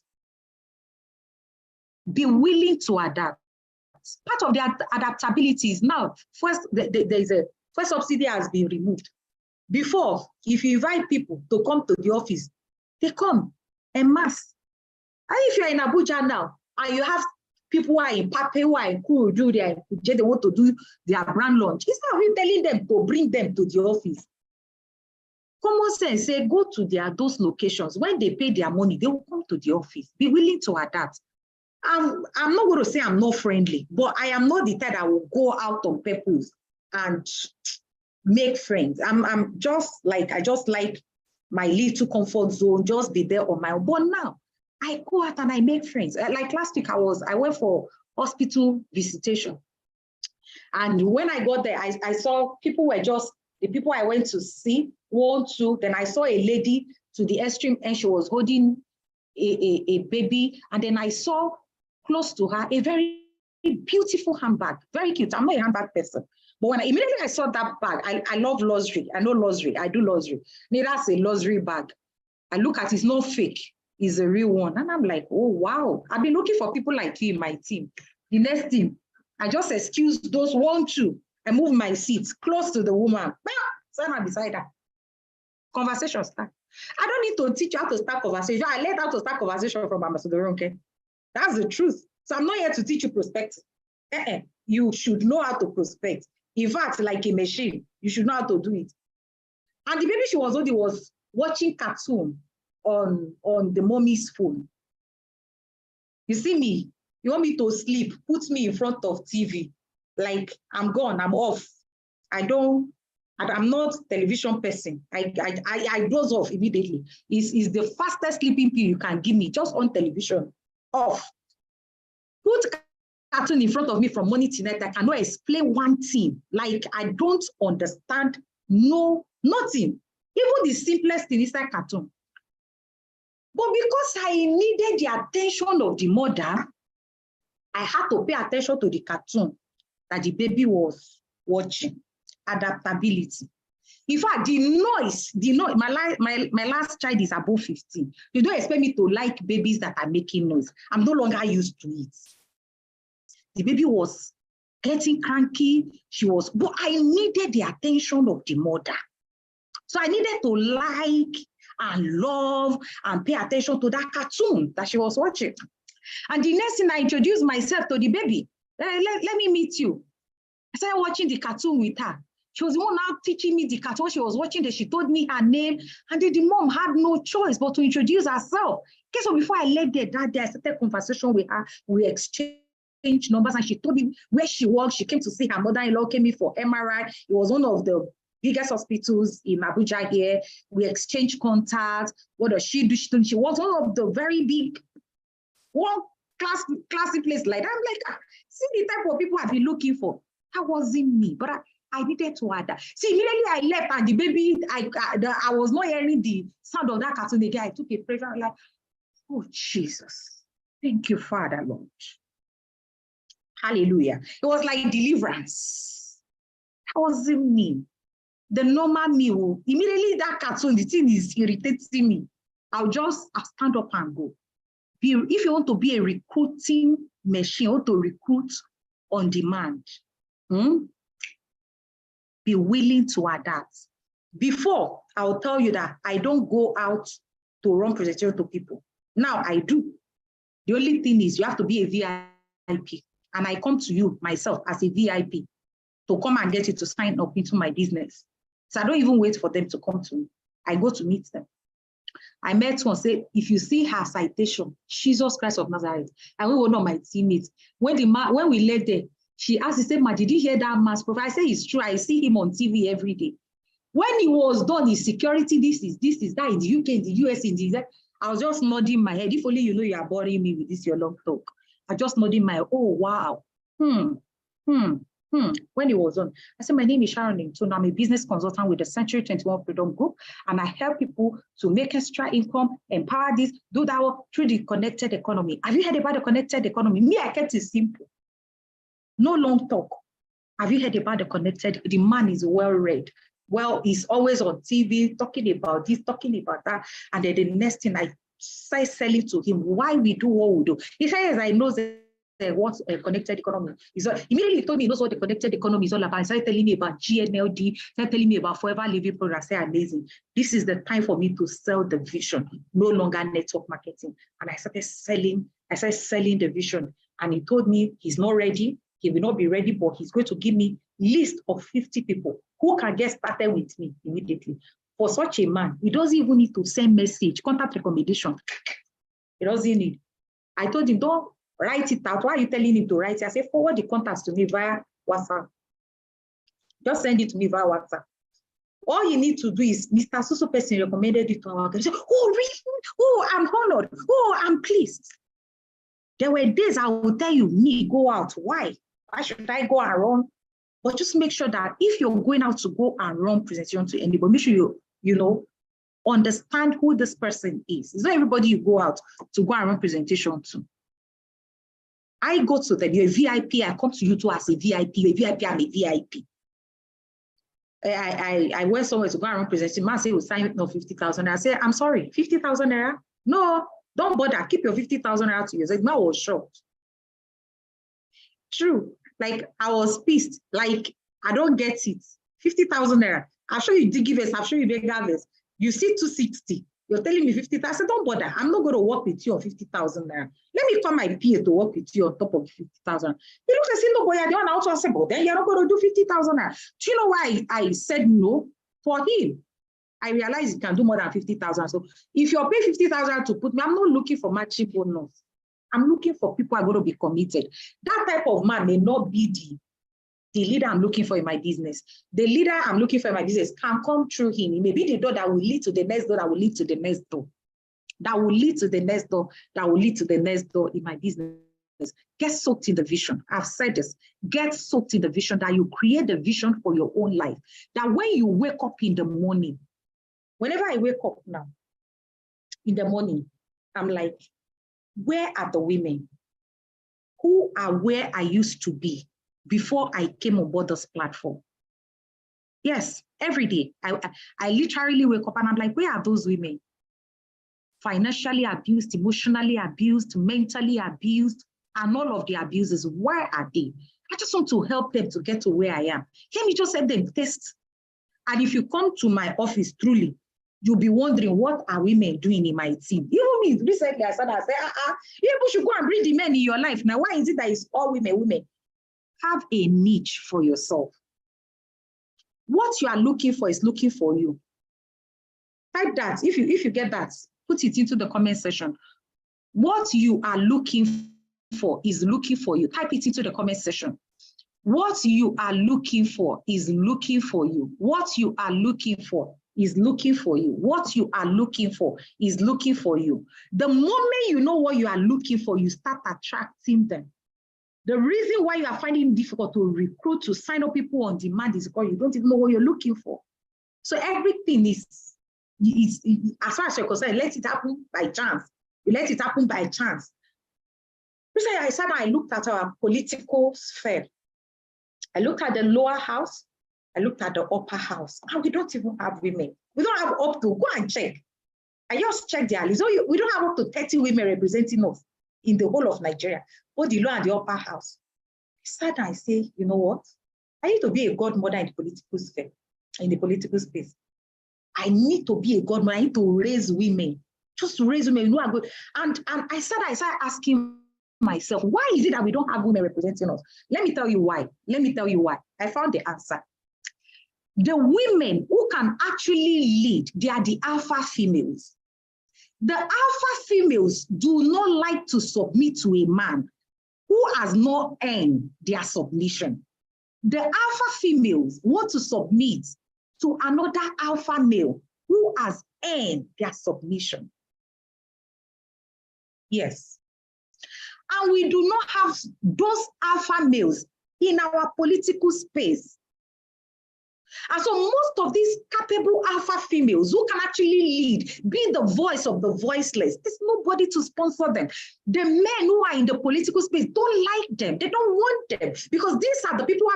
Be willing to adapt. Part of the adaptability is now, first subsidy has been removed. Before, if you invite people to come to the office, they come en masse. And if you're in Abuja now, and you have people who are in Pape, who are in Kurudu, they want to do their brand launch, instead of you telling them to bring them to the office, common sense say go to those locations. When they pay their money, they will come to the office. Be willing to adapt. I'm not going to say I'm not friendly, but I am not the type that will go out on purpose and make friends. I'm just like, I just like my little comfort zone, just be there on my own. But now I go out and I make friends. Like last week, I went for hospital visitation. And when I got there, I saw people were just, the people I went to see, 1, 2, then I saw a lady to the extreme and she was holding a baby. And then I saw close to her a very beautiful handbag, very cute. I'm not a handbag person. But when immediately I saw that bag, I love luxury. I know luxury. I do luxury. That's a luxury bag. I look at it, it's not fake. It's a real one. And I'm like, oh, wow. I've been looking for people like you in my team. The next team, I just excuse those 1, 2. I move my seat close to the woman. Stand beside her. Conversation start. I don't need to teach you how to start conversation. I learned how to start conversation from Ambassador Ronke. That's the truth. So I'm not here to teach you perspective. You should know how to prospect. In fact, like a machine, you should know how to do it. And the baby she was holding was watching cartoon on the mommy's phone. You see me, you want me to sleep, put me in front of TV, like I'm gone, I'm off. I'm not a television person. I doze off immediately. It's the fastest sleeping pill you can give me, just on television, off. Put cartoon in front of me from morning to night, I cannot explain one thing. Like, I don't understand, no, nothing. Even the simplest thing is like cartoon. But because I needed the attention of the mother, I had to pay attention to the cartoon that the baby was watching. Adaptability. In fact, my last child is above 15. You don't expect me to like babies that are making noise. I'm no longer used to it. The baby was getting cranky. But I needed the attention of the mother. So I needed to like and love and pay attention to that cartoon that she was watching. And the next thing, I introduced myself to the baby. Let me meet you. I started watching the cartoon with her. She was the one now teaching me the cartoon she was watching. That she told me her name. And then the mom had no choice but to introduce herself. Okay, so before I left there that day, I started a conversation with her. We exchanged numbers and she told me where she worked. She came to see her mother-in-law, came in for MRI. It was one of the biggest hospitals in Abuja here. We exchanged contacts. What does she do? She was one of the very big, classy place like that. I'm like, see the type of people I've been looking for. That wasn't me, but I needed to add that. See, immediately I left and the baby, I was not hearing the sound of that cartoon again. I took a breath. I'm like, oh, Jesus. Thank you, Father, Lord. Hallelujah. It was like deliverance. That wasn't me. The normal me, immediately that cartoon, the thing is irritating me. I'll stand up and go. If you want to be a recruiting machine, you want to recruit on demand, be willing to adapt. Before, I'll tell you that I don't go out to run presentation to people. Now I do. The only thing is you have to be a VIP. And I come to you myself as a VIP to come and get you to sign up into my business. So I don't even wait for them to come to me. I go to meet them. I met one, say, if you see her citation, Jesus Christ of Nazareth, and we were one of my teammates. When we left there, she asked, he said, Ma, did you hear that mass prophet? I said, it's true. I see him on TV every day. When he was done, his security, this is that in the UK, in the US, in the I was just nodding my head. If only you know you are boring me with this, your long talk. I just nodding my head. Oh, wow. When it was on, I said, my name is Sharon Entonu. I'm a business consultant with the Century 21 Freedom Group, and I help people to make extra income, empower this, do that through the connected economy. Have you heard about the connected economy? Me, I kept it simple. No long talk. Have you heard about the connected? The man is well read. Well, he's always on TV talking about this, talking about that. And then the next thing I started selling to him why we do what we do. He said, yes, I know what a connected economy is. Immediately he told me he knows what the connected economy is all about. He started telling me about GNLD, started telling me about Forever Living Program. I said, amazing. This is the time for me to sell the vision, no longer network marketing. And I started selling the vision. And he told me he's not ready. He will not be ready, but he's going to give me a list of 50 people who can get started with me immediately. For such a man, he doesn't even need to send message, contact recommendation. He doesn't need. I told him, don't write it out. Why are you telling him to write it? I said, forward the contacts to me via WhatsApp. Just send it to me via WhatsApp. All you need to do is, Mr. So person recommended it to our guy. Oh, really? Oh, I'm honored. Oh, I'm pleased. There were days I would tell you, me, go out. Why? Why should I go and run? But just make sure that if you're going out to go and run presentation to anybody, make sure you understand who this person is. It's not everybody you go out to go and run presentation to. I go to them, you're a VIP, I come to you too as a VIP, you're a VIP, I'm a VIP. I went somewhere to go and run presentation. Man say, we'll sign no 50,000. I say, I'm sorry, 50,000 naira? No, don't bother, keep your 50,000 naira to yourself. Man was shocked. True, like I was pissed, like I don't get it. 50,000 naira. I'll show you Digivest, I'll show you Begavest. You see 260. You're telling me 50,000. I said, don't bother. I'm not going to work with you on 50,000 naira. Let me call my PA to work with you on top of 50,000. You look and say, no, boy, I don't also say, but then you're not going to do 50,000. Do you know why I said no? For him, I realized he can do more than 50,000. So if you're paying 50,000 to put me, I'm not looking for matching bonus. I'm looking for people who are going to be committed. That type of man may not be the leader I'm looking for in my business. The leader I'm looking for in my business can come through him. It may be the door that will lead to the next door, that will lead to the next door, that will lead to the next door, that will lead to the next door in my business. Get soaked in the vision. I've said this. Get soaked in the vision, that you create the vision for your own life. That when you wake up in the morning, whenever I wake up now, in the morning, I'm like, where are the women who are where I used to be before I came on board this platform? Yes, every day. I literally wake up and I'm like, where are those women? Financially abused, emotionally abused, mentally abused, and all of the abuses. Where are they? I just want to help them to get to where I am. Let me just help them test. And if you come to my office, truly, you'll be wondering, what are women doing in my team? Even me, recently I said, you should go and bring the men in your life. Now, why is it that it's all women? Have a niche for yourself. What you are looking for is looking for you. Type that. If you get that, put it into the comment section. What you are looking for is looking for you. Type it into the comment section. What you are looking for is looking for you. What you are looking for is looking for you. What you are looking for is looking for you. The moment you know what you are looking for, you start attracting them. The reason why you are finding it difficult to recruit, to sign up people on demand is because you don't even know what you're looking for. So everything is as far as you're concerned, let it happen by chance. You let it happen by chance. I said I looked at our political sphere. I looked at the lower house. I looked at the upper house. And we don't even have women. We don't have up to, go and check. I just checked their list. So we don't have up to 30 women representing us in the whole of Nigeria, both the lower and the upper house. I sat and I say, you know what? I need to be a godmother in the political sphere, in the political space. I need to be a godmother. I need to raise women. Just raise women. You know, I'm good. And I started asking myself, why is it that we don't have women representing us? Let me tell you why. Let me tell you why. I found the answer. The women who can actually lead, they are the alpha females. The alpha females do not like to submit to a man who has not earned their submission. The alpha females want to submit to another alpha male who has earned their submission. Yes. And we do not have those alpha males in our political space. And so most of these capable alpha females who can actually lead, be the voice of the voiceless, there's nobody to sponsor them. The men who are in the political space don't like them. They don't want them because these are the people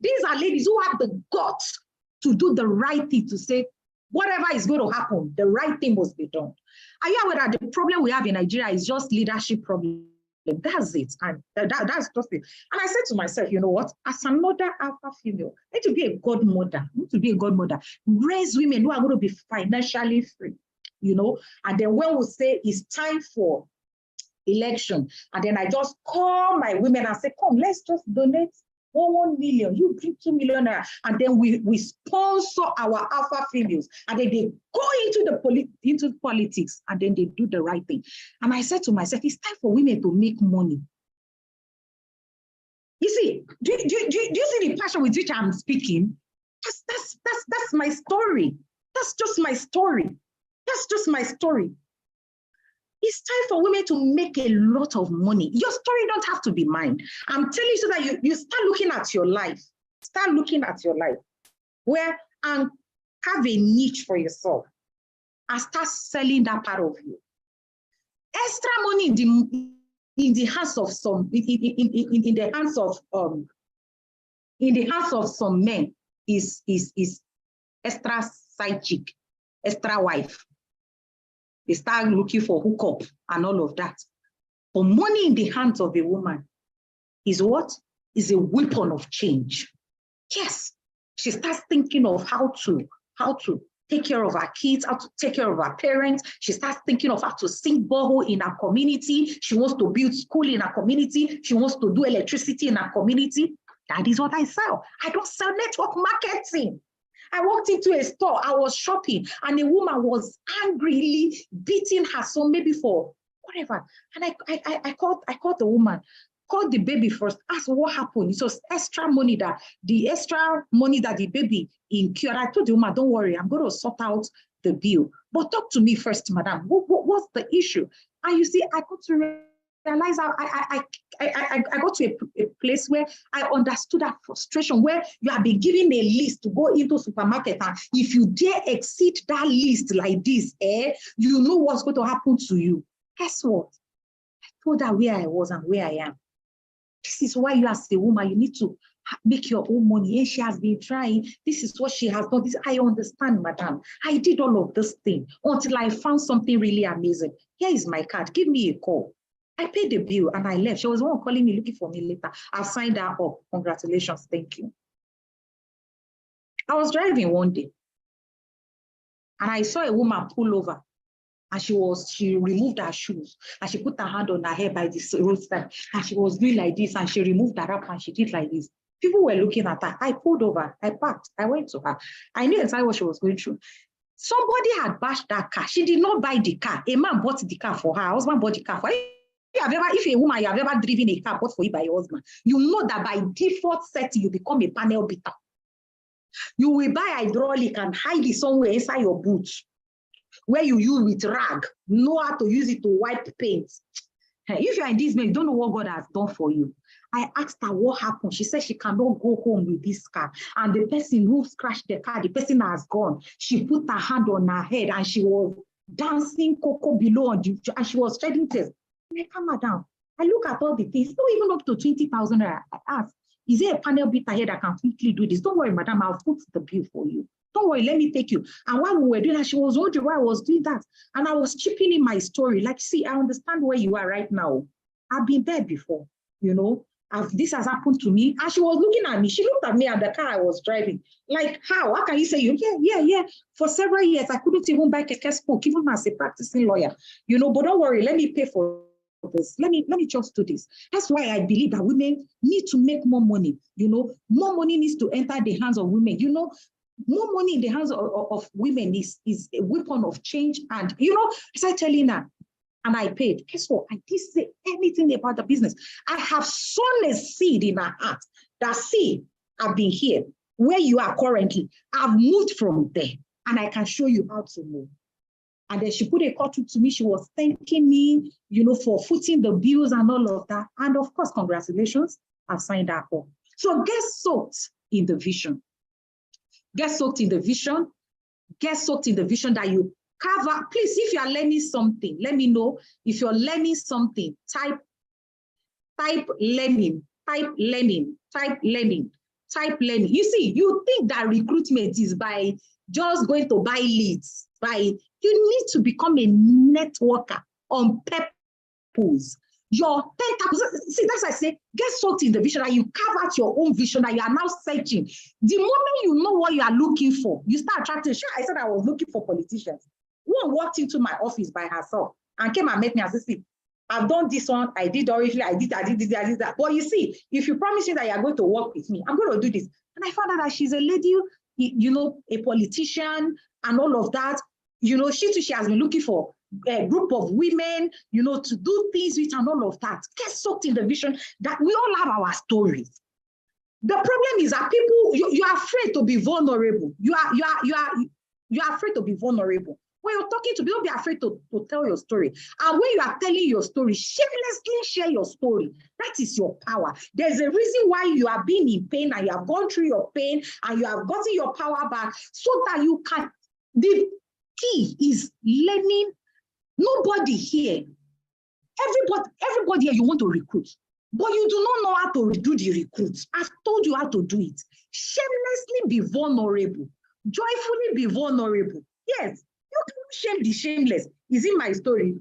these are ladies who have the guts to do the right thing, to say, whatever is going to happen, the right thing must be done. Are you aware that the problem we have in Nigeria is just leadership problem? That's it. And that's just it. And I said to myself, you know what? As another alpha female, I need to be a godmother. I need to be a godmother. Raise women who are going to be financially free, you know? And then when we say it's time for election, and then I just call my women and say, come, let's just donate 1 million, you bring 2 million, and then we sponsor our alpha females, and then they go into politics, and then they do the right thing. And I said to myself, it's time for women to make money. You see, do you see the passion with which I'm speaking? That's my story. That's just my story. That's just my story. It's time for women to make a lot of money. Your story don't have to be mine. I'm telling you so that you start looking at your life. Start looking at your life. And have a niche for yourself. And start selling that part of you. Extra money in the hands of some, in the hands of some men is extra side chick, extra wife. They start looking for hookup and all of that. But money in the hands of a woman is what? Is a weapon of change. Yes. She starts thinking of how to take care of her kids, how to take care of her parents. She starts thinking of how to sink borehole in her community. She wants to build school in her community. She wants to do electricity in her community. That is what I sell. I don't sell network marketing. I walked into a store, I was shopping, and a woman was angrily beating her son, maybe for whatever. And I called the woman, called the baby first, asked what happened. It was extra money that the baby incurred. I told the woman, don't worry, I'm going to sort out the bill. But talk to me first, madam. What's the issue? And you see, I got to realize I got to a place where I understood that frustration, where you have been given a list to go into supermarket, and if you dare exceed that list like this, you know what's going to happen to you. Guess what? I told her where I was and where I am. This is why you as a woman, you need to make your own money. And she has been trying. This is what she has done. This, I understand, madam. I did all of this thing until I found something really amazing. Here is my card. Give me a call. I paid the bill and I left. She was the one calling me, looking for me later. I signed her up. Congratulations. Thank you. I was driving one day and I saw a woman pull over, and she removed her shoes and she put her hand on her head by the roadside, and she was doing like this, and she removed her up and she did like this. People were looking at her. I pulled over. I parked. I went to her. I knew exactly what she was going through. Somebody had bashed that car. She did not buy the car. A man bought the car for her. Her husband bought the car for her. If a woman, you have ever driven a car bought for you by your husband, you know that by default setting, you become a panel beater. You will buy hydraulic and hide it somewhere inside your boot, where you use with rag, know how to use it to wipe paint. If you're in this man, you don't know what God has done for you. I asked her what happened. She said she cannot go home with this car. And the person who scratched the car, the person has gone. She put her hand on her head and she was dancing cocoa below, and she was shedding tears. I calm her down. I look at all the things, not even up to 20,000. I asked, is there a panel beater here that can quickly do this? Don't worry, madam, I'll put the bill for you. Don't worry, let me take you. And while we were doing that, she was wondering why I was doing that. And I was chipping in my story. Like, see, I understand where you are right now. I've been there before, you know. This has happened to me. And she was looking at me. She looked at me at the car I was driving. Like, how? How can you say you? Yeah. For several years, I couldn't even buy Keke Spoke, even as a practicing lawyer. You know, but don't worry, let me pay for this. Let me just do this. That's why I believe that women need to make more money. You know, more money needs to enter the hands of women. You know, more money in the hands of women is a weapon of change. And, you know, as I telling her, and I paid. Guess what? I didn't say anything about the business. I have sown a seed in her heart. That seed, I've been here, where you are currently. I've moved from there, and I can show you how to move. And then she put a call to me. She was thanking me, you know, for footing the bills and all of that. And of course, congratulations, I've signed her up. So get soaked in the vision. Get soaked in the vision. Get soaked in the vision that you cover. Please, if you are learning something, let me know. If you're learning something, type learning, type learning, type learning, type learning. You see, you think that recruitment is by just going to buy leads. You need to become a networker on purpose. Your tentacles, see, that's why I say, get soaked in the vision, that you carve out your own vision, that you are now searching. The moment you know what you are looking for, you start attracting. Sure, I said I was looking for politicians. One walked into my office by herself and came and met me and said, see, I've done this one, I did originally, I did that. But you see, if you promise me that you're going to work with me, I'm going to do this. And I found out that she's a lady, you know, a politician and all of that. You know, she has been looking for a group of women, you know, to do things with and all of that. Get soaked in the vision that we all have our stories. The problem is that people, you are afraid to be vulnerable. You are afraid to be vulnerable. When you're talking to people, don't be afraid to tell your story. And when you are telling your story, shamelessly share your story. That is your power. There's a reason why you are being in pain and you have gone through your pain and you have gotten your power back so that you can. The key is learning. Nobody here, everybody here you want to recruit, but you do not know how to do the recruits. I've told you how to do it. Shamelessly be vulnerable. Joyfully be vulnerable. Yes, you can shame the shameless. Is in my story.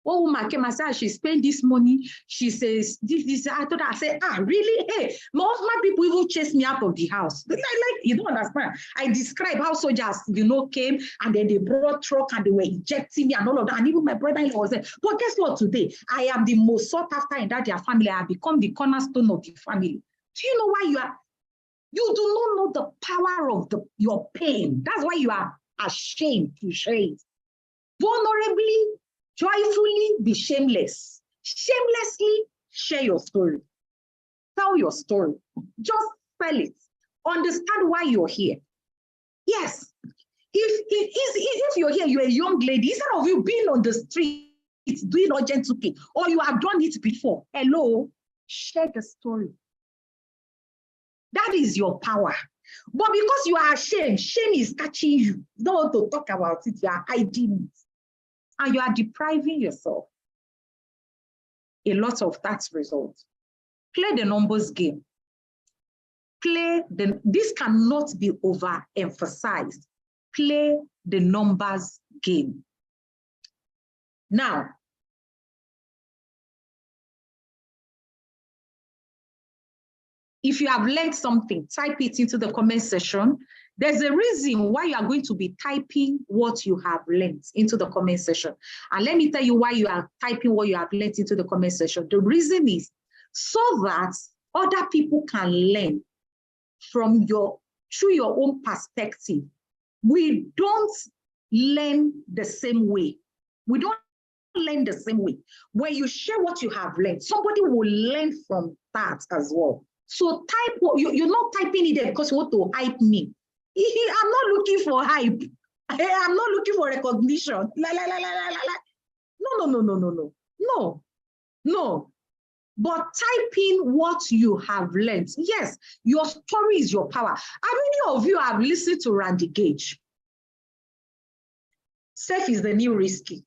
One woman came and said, she spent this money. She says, this. I told her, I said, really? Hey, most my people even chased me out of the house. Like, you don't understand. I describe how soldiers, came and then they brought truck and they were ejecting me and all of that. And even my brother-in-law was there. But guess what? Today, I am the most sought after in that their family. I have become the cornerstone of the family. Do you know why you do not know the power of your pain? That's why you are ashamed to share it. Vulnerably, joyfully, be shameless. Shamelessly share your story. Tell your story. Just tell it. Understand why you're here. Yes. If you're here, you're a young lady, instead of you being on the street doing urgent 2K, or you have done it before, hello, share the story. That is your power. But because you are ashamed, shame is catching you. You don't want to talk about it, you are hiding it. And you are depriving yourself a lot of that result. Play the numbers game. This cannot be overemphasized. Play the numbers game. Now, if you have learned something, type it into the comment section. There's a reason why you are going to be typing what you have learned into the comment section. And let me tell you why you are typing what you have learned into the comment section. The reason is so that other people can learn from through your own perspective. We don't learn the same way. We don't learn the same way. When you share what you have learned, somebody will learn from that as well. So you're not typing it there because you want to hype me. I'm not looking for hype. I'm not looking for recognition. No. But type in what you have learned. Yes, your story is your power. How many of you have listened to Randy Gage? Safe is the new risky.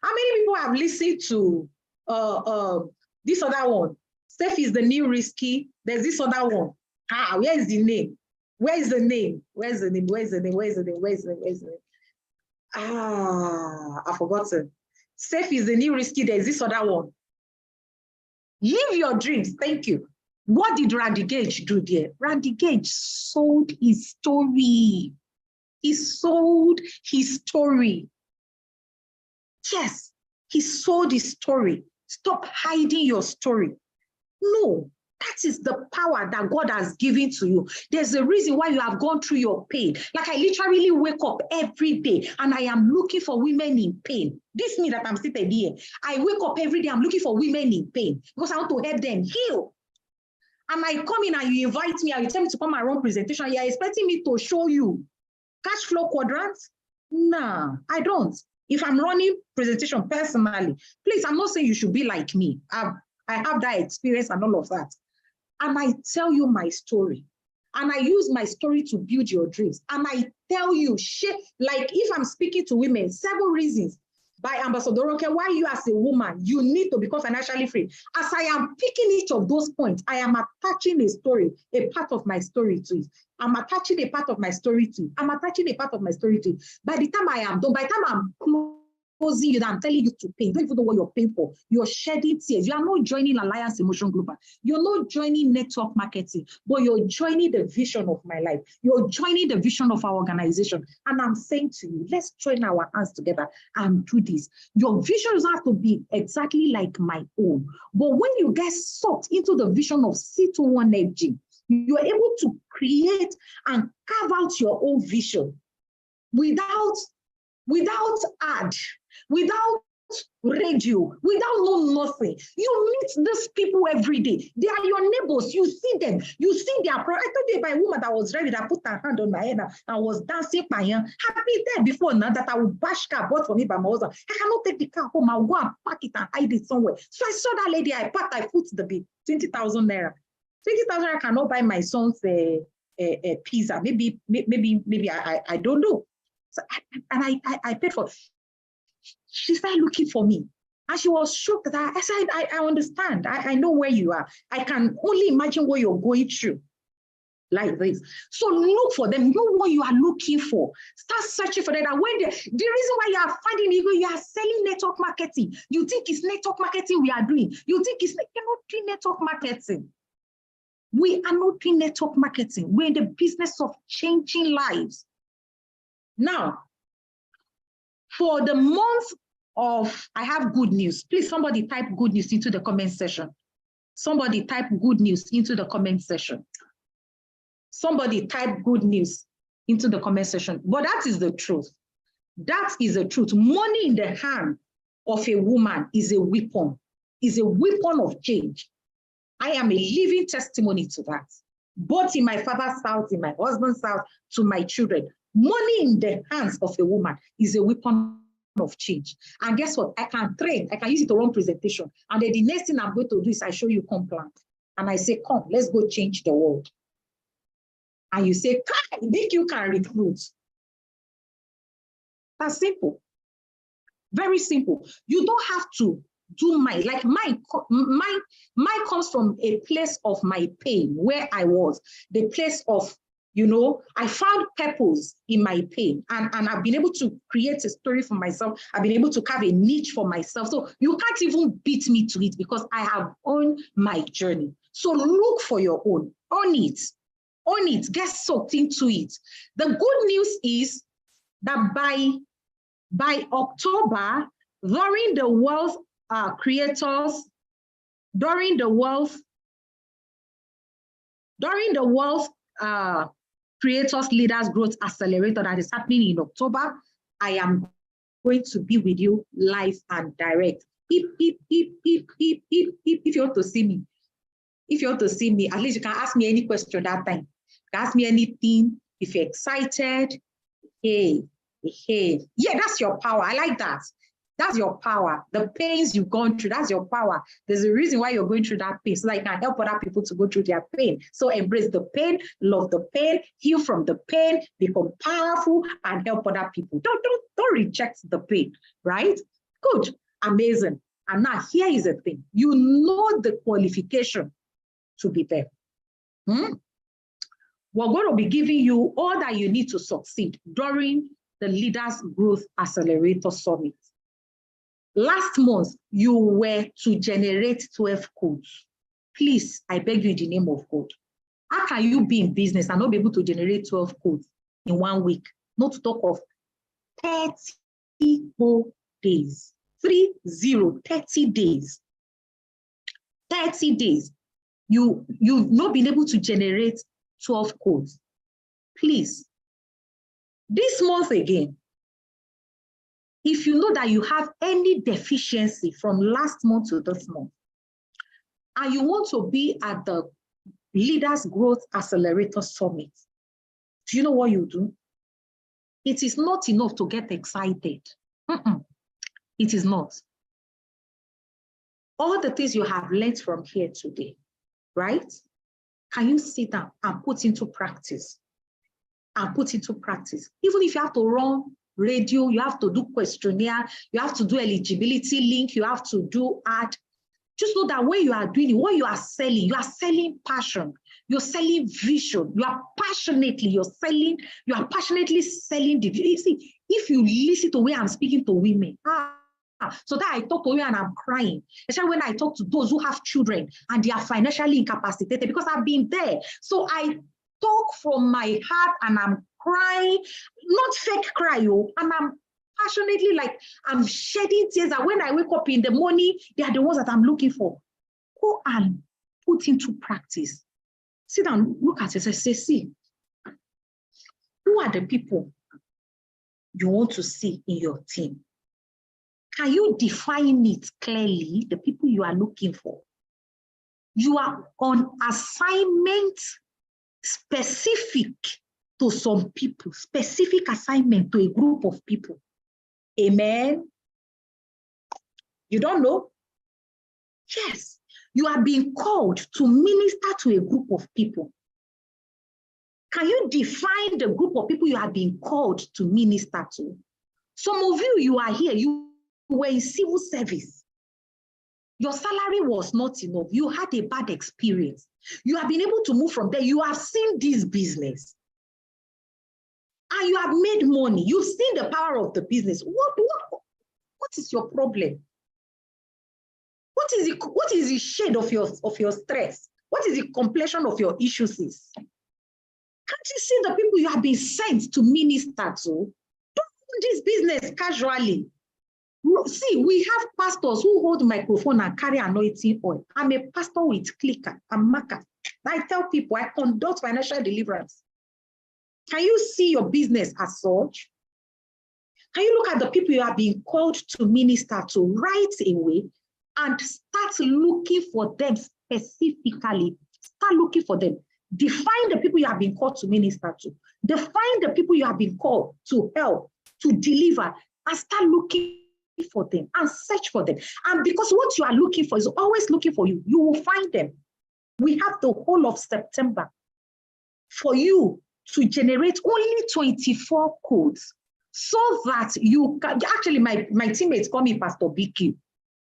How many people have listened to this other one? Safe is the new risky. There's this other one. Where is the name? Where's the name? Where's the name? Where's the name? Where's the name? Where's the name? Where's the name? I've forgotten. Safe is the new risky. There's this other one. Live your dreams. Thank you. What did Randy Gage do there? Randy Gage sold his story. He sold his story. Yes, he sold his story. Stop hiding your story. No, that is the power that God has given to you. There's a reason why you have gone through your pain. Like I literally wake up every day and I am looking for women in pain. This means that I'm seated here. I wake up every day, I'm looking for women in pain because I want to help them heal. And I come in and you invite me and you tell me to come and run presentation. You're expecting me to show you cash flow quadrants? Nah, I don't. If I'm running presentation personally, please, I'm not saying you should be like me. I have that experience and all of that. And I tell you my story. And I use my story to build your dreams. And I tell you, like if I'm speaking to women, 7 reasons by Ambassador Ronke why you as a woman, you need to become financially free. As I am picking each of those points, I am attaching a story, a part of my story to it. I'm attaching a part of my story to it. I'm attaching a part of my story to it. By the time I am done, by the time I'm closing you down, I'm telling you to pay. You don't even know what you're paying for. You're shedding tears. You are not joining Alliance Emotion Global. You're not joining network marketing, but you're joining the vision of my life. You're joining the vision of our organization. And I'm saying to you, let's join our hands together and do this. Your vision doesn't have to be exactly like my own. But when you get sucked into the vision of C21FG, you're able to create and carve out your own vision without ad, without radio, without nothing. You meet these people every day. They are your neighbors. You see them. You see their product. I told you about a woman that was ready that put her hand on my head and was dancing by her. I've been there before now that I would bash car bought for me by my husband. I cannot take the car home. I'll go and pack it and hide it somewhere. So I saw that lady. I packed. I put the bill, 20,000 naira. 20,000 naira cannot buy my son's pizza. Maybe I don't know. So I paid for it. She started looking for me. And she was shocked that I said, I understand. I know where you are. I can only imagine what you're going through. Like this. So look for them. Know what you are looking for. Start searching for them. And when the reason why you are finding it, you are selling network network marketing. You think it's network marketing we are doing. You think you're not doing network marketing. We are not doing network marketing. We're in the business of changing lives. Now, for the month of, I have good news. Please, somebody type good news into the comment section. Somebody type good news into the comment section. Somebody type good news into the comment section. But that is the truth. That is the truth. Money in the hand of a woman is a weapon of change. I am a living testimony to that. Both in my father's house, in my husband's house, to my children. Money in the hands of a woman is a weapon of change. And guess what? I can train, I can use it to run presentation. And then the next thing I'm going to do is I show you come plant. And I say, come, let's go change the world. And you say, I think you can recruit. That's simple. Very simple. You don't have to do mine. Like mine comes from a place of my pain, where I was, the place of, you know, I found purpose in my pain, and I've been able to create a story for myself. I've been able to carve a niche for myself. So you can't even beat me to it because I have owned my journey. So look for your own, own it, get soaked into it. The good news is that by October, during the Wealth Creators Leaders Growth Accelerator that is happening in October, I am going to be with you live and direct. If you want to see me, at least you can ask me any question that time. You can ask me anything. If you're excited, hey, yeah, that's your power. I like that. That's your power. The pains you've gone through, that's your power. There's a reason why you're going through that pain, so that you can help other people to go through their pain. So embrace the pain, love the pain, heal from the pain, become powerful, and help other people. Don't reject the pain, right? Good, amazing. And now here is the thing. You know the qualification to be there. We're going to be giving you all that you need to succeed during the Leaders Growth Accelerator Summit. Last month, you were to generate 12 codes. Please, I beg you in the name of God. How can you be in business and not be able to generate 12 codes in 1 week? Not to talk of 30 whole days. 30 days. 30 days. You've not been able to generate 12 codes. Please, this month again, if you know that you have any deficiency from last month to this month, and you want to be at the Leaders Growth Accelerator Summit, do you know what you do? It is not enough to get excited. It is not. All the things you have learned from here today, right? Can you sit down and put into practice? Even if you have to run radio, you have to do questionnaire, you have to do eligibility link, you have to do ad. Just know that when you are doing it, what you are selling passion, you're selling vision, you are passionately selling the vision. You see, if you listen to the way I'm speaking to women, so that I talk to women and I'm crying, especially when I talk to those who have children and they are financially incapacitated, because I've been there. So I talk from my heart and I'm crying, not fake cry, and I'm passionately, like, I'm shedding tears, and when I wake up in the morning, they are the ones that I'm looking for. Go and put into practice. Sit down, look at it and say, see, who are the people you want to see in your team? Can you define it clearly, the people you are looking for? You are on assignment specific to some people, specific assignment to a group of people. Amen. You don't know? Yes. You are being called to minister to a group of people. Can you define the group of people you are being called to minister to? Some of you are here, you were in civil service. Your salary was not enough. You had a bad experience. You have been able to move from there. You have seen this business. And you have made money. You've seen the power of the business. What is your problem? What is the shade of your stress? What is the complexion of your issues? Can't you see the people you have been sent to minister to? Don't do this business casually. See, we have pastors who hold microphone and carry anointing oil. I'm a pastor with clicker and marker. I tell people I conduct financial deliverance. Can you see your business as such? Can you look at the people you are being called to minister to right away and start looking for them specifically? Start looking for them. Define the people you have been called to minister to. Define the people you have been called to help, to deliver, and start looking for them and search for them. And because what you are looking for is always looking for you, you will find them. We have the whole of September for you to generate only 24 codes so that you can, actually my teammates call me Pastor BQ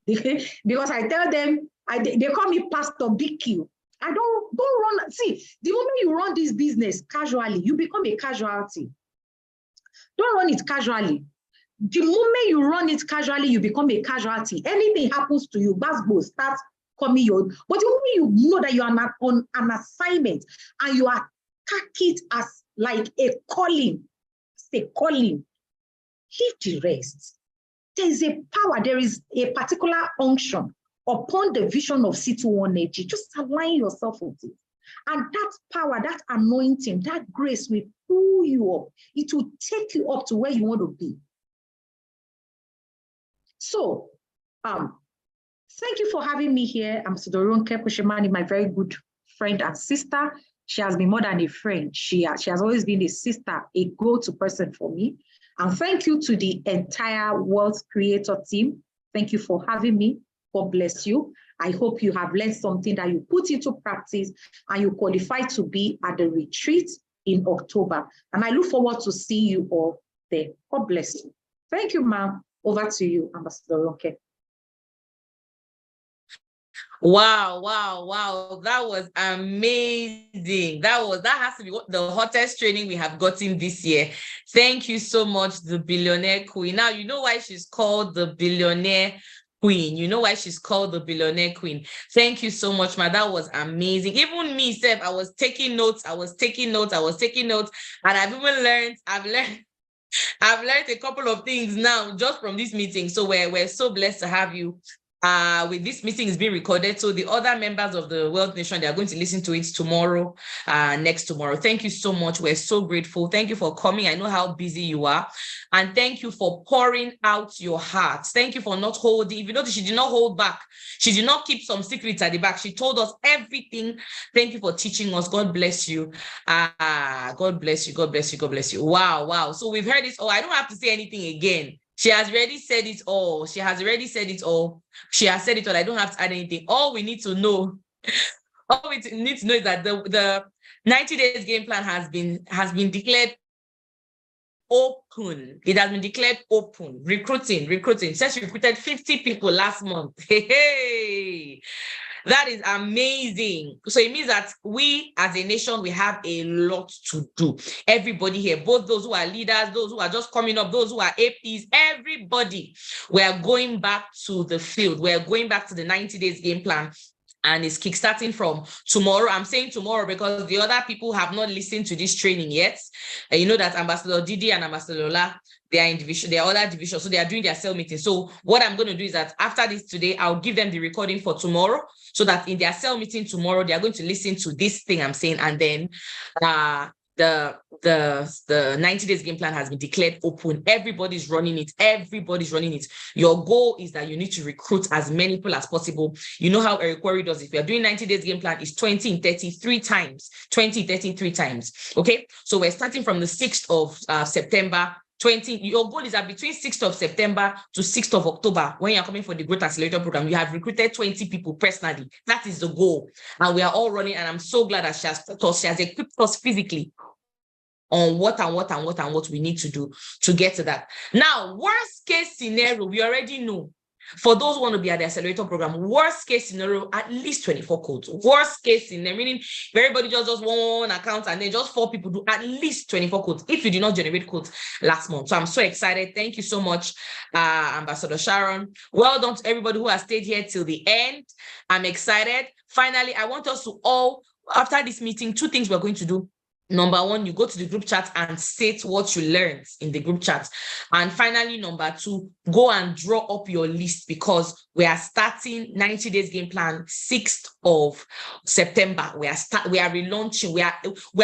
because I tell them, they call me Pastor BQ. I don't run, see, the moment you run this business casually, you become a casualty. Don't run it casually. The moment you run it casually, you become a casualty. Anything happens to you, Basbo starts coming your, but the moment you know that you are not on an assignment and you are taking it as like a calling, it's a calling, leave the rest. There is a power, there is a particular unction upon the vision of C21AG. Just align yourself with it. And that power, that anointing, that grace will pull you up. It will take you up to where you want to be. So, thank you for having me here. I'm Ronke Kushimani, my very good friend and sister. She has been more than a friend. She has always been a sister, a go-to person for me. And thank you to the entire World Creator team. Thank you for having me. God bless you. I hope you have learned something that you put into practice and you qualify to be at the retreat in October. And I look forward to seeing you all there. God bless you. Thank you, ma'am. Over to you, Ambassador Ronke.
Wow. That was amazing. That has to be the hottest training we have gotten this year. Thank you so much, the Billionaire Queen. Now, you know why she's called the Billionaire Queen. You know why she's called the Billionaire Queen. Thank you so much, ma. That was amazing. Even me, Seth, I was taking notes. And I've learned a couple of things now just from this meeting. So we're so blessed to have you. With this meeting is being recorded, so the other members of the Wealth Nation, they are going to listen to it tomorrow, next tomorrow. Thank you so much. We're so grateful. Thank you for coming. I know how busy you are, and thank you for pouring out your heart. Thank you for not holding. If you notice, she did not hold back. She did not keep some secrets at the back. She told us everything. Thank you for teaching us. God bless you. God bless you. God bless you. God bless you. Wow. So we've heard this. Oh, I don't have to say anything again. She has already said it all. She has said it all. I don't have to add anything. All we need to know is that the 90 days game plan has been declared open. It has been declared open. Recruiting. Says she recruited 50 people last month. Hey. That is amazing. So it means that we as a nation, we have a lot to do. Everybody here, both those who are leaders, those who are just coming up, those who are APs, everybody, we are going back to the field. We are going back to the 90 days game plan. And it's kickstarting from tomorrow. I'm saying tomorrow because the other people have not listened to this training yet. You know that Ambassador Didi and Ambassador Lola, they are in division, they are other divisions, so they are doing their cell meeting. So what I'm going to do is that after this today, I'll give them the recording for tomorrow, so that in their cell meeting tomorrow, they are going to listen to this thing I'm saying, and then the 90 days game plan has been declared open. Everybody's running it. Your goal is that you need to recruit as many people as possible. You know how Eric Quarry does it. If you're doing 90 days game plan, it's 20 in 33 times. Okay, so we're starting from the 6th of September. 20, your goal is that between 6th of September to 6th of October, when you're coming for the Growth Accelerator program, you have recruited 20 people personally. That is the goal. And we are all running, and I'm so glad that she has equipped us physically on what we need to do to get to that. Now, worst case scenario, we already know.
For those who want to be at the accelerator program, worst case scenario, at least 24 codes. Worst case scenario, meaning if everybody just does one account and then just 4 people do at least 24 codes if you did not generate codes last month. So I'm so excited. Thank you so much, Ambassador Sharon. Well done to everybody who has stayed here till the end. I'm excited. Finally, I want us to all, after this meeting, 2 things we're going to do. Number 1, you go to the group chat and state what you learned in the group chat. And finally, number 2, go and draw up your list, because we are starting 90 days game plan 6th of September. We are relaunching. We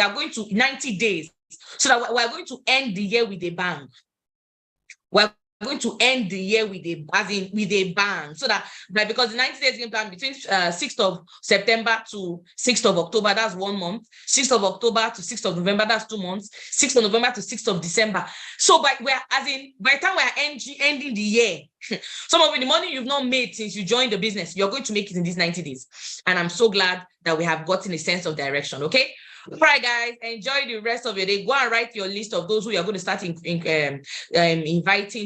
are going to 90 days, so that we are going to end the year with a bang. We're going to end the year with a bang, so that because the 90 days game plan between 6th of September to 6th of October, that's 1 month. 6th of October to 6th of November, that's 2 months. 6th of November to 6th of December. So by the time we're ending the year, some of the money you've not made since you joined the business, you're going to make it in these 90 days. And I'm so glad that we have gotten a sense of direction. Okay. All right, guys, enjoy the rest of your day. Go and write your list of those who you're going to start inviting,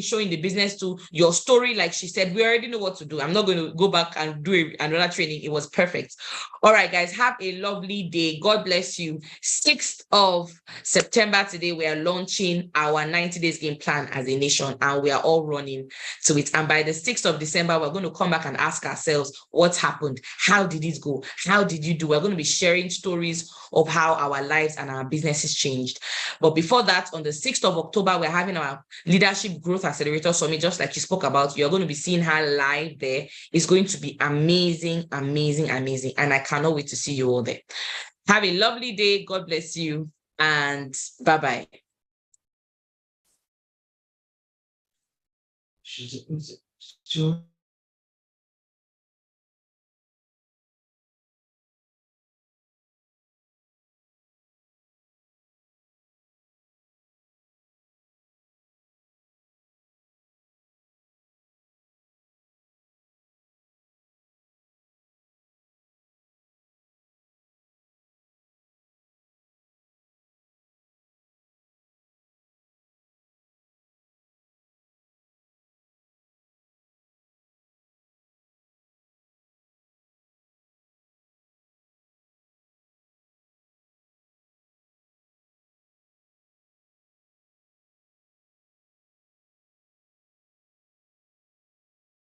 showing the business to, your story. Like she said, we already know what to do. I'm not going to go back and do another training. It was perfect. All right, guys, have a lovely day. God bless you. 6th of September today, we are launching our 90 days game plan as a nation, and we are all running to it. And by the 6th of December, we're going to come back and ask ourselves, what happened? How did it go? How did you do? We're going to be sharing stories of how our lives and our businesses changed. But before that, on the 6th of October, we're having our Leadership Growth Accelerator Summit, just like you spoke about. You're going to be seeing her live there. It's going to be amazing, amazing, amazing. And I cannot wait to see you all there. Have a lovely day. God bless you. And bye-bye.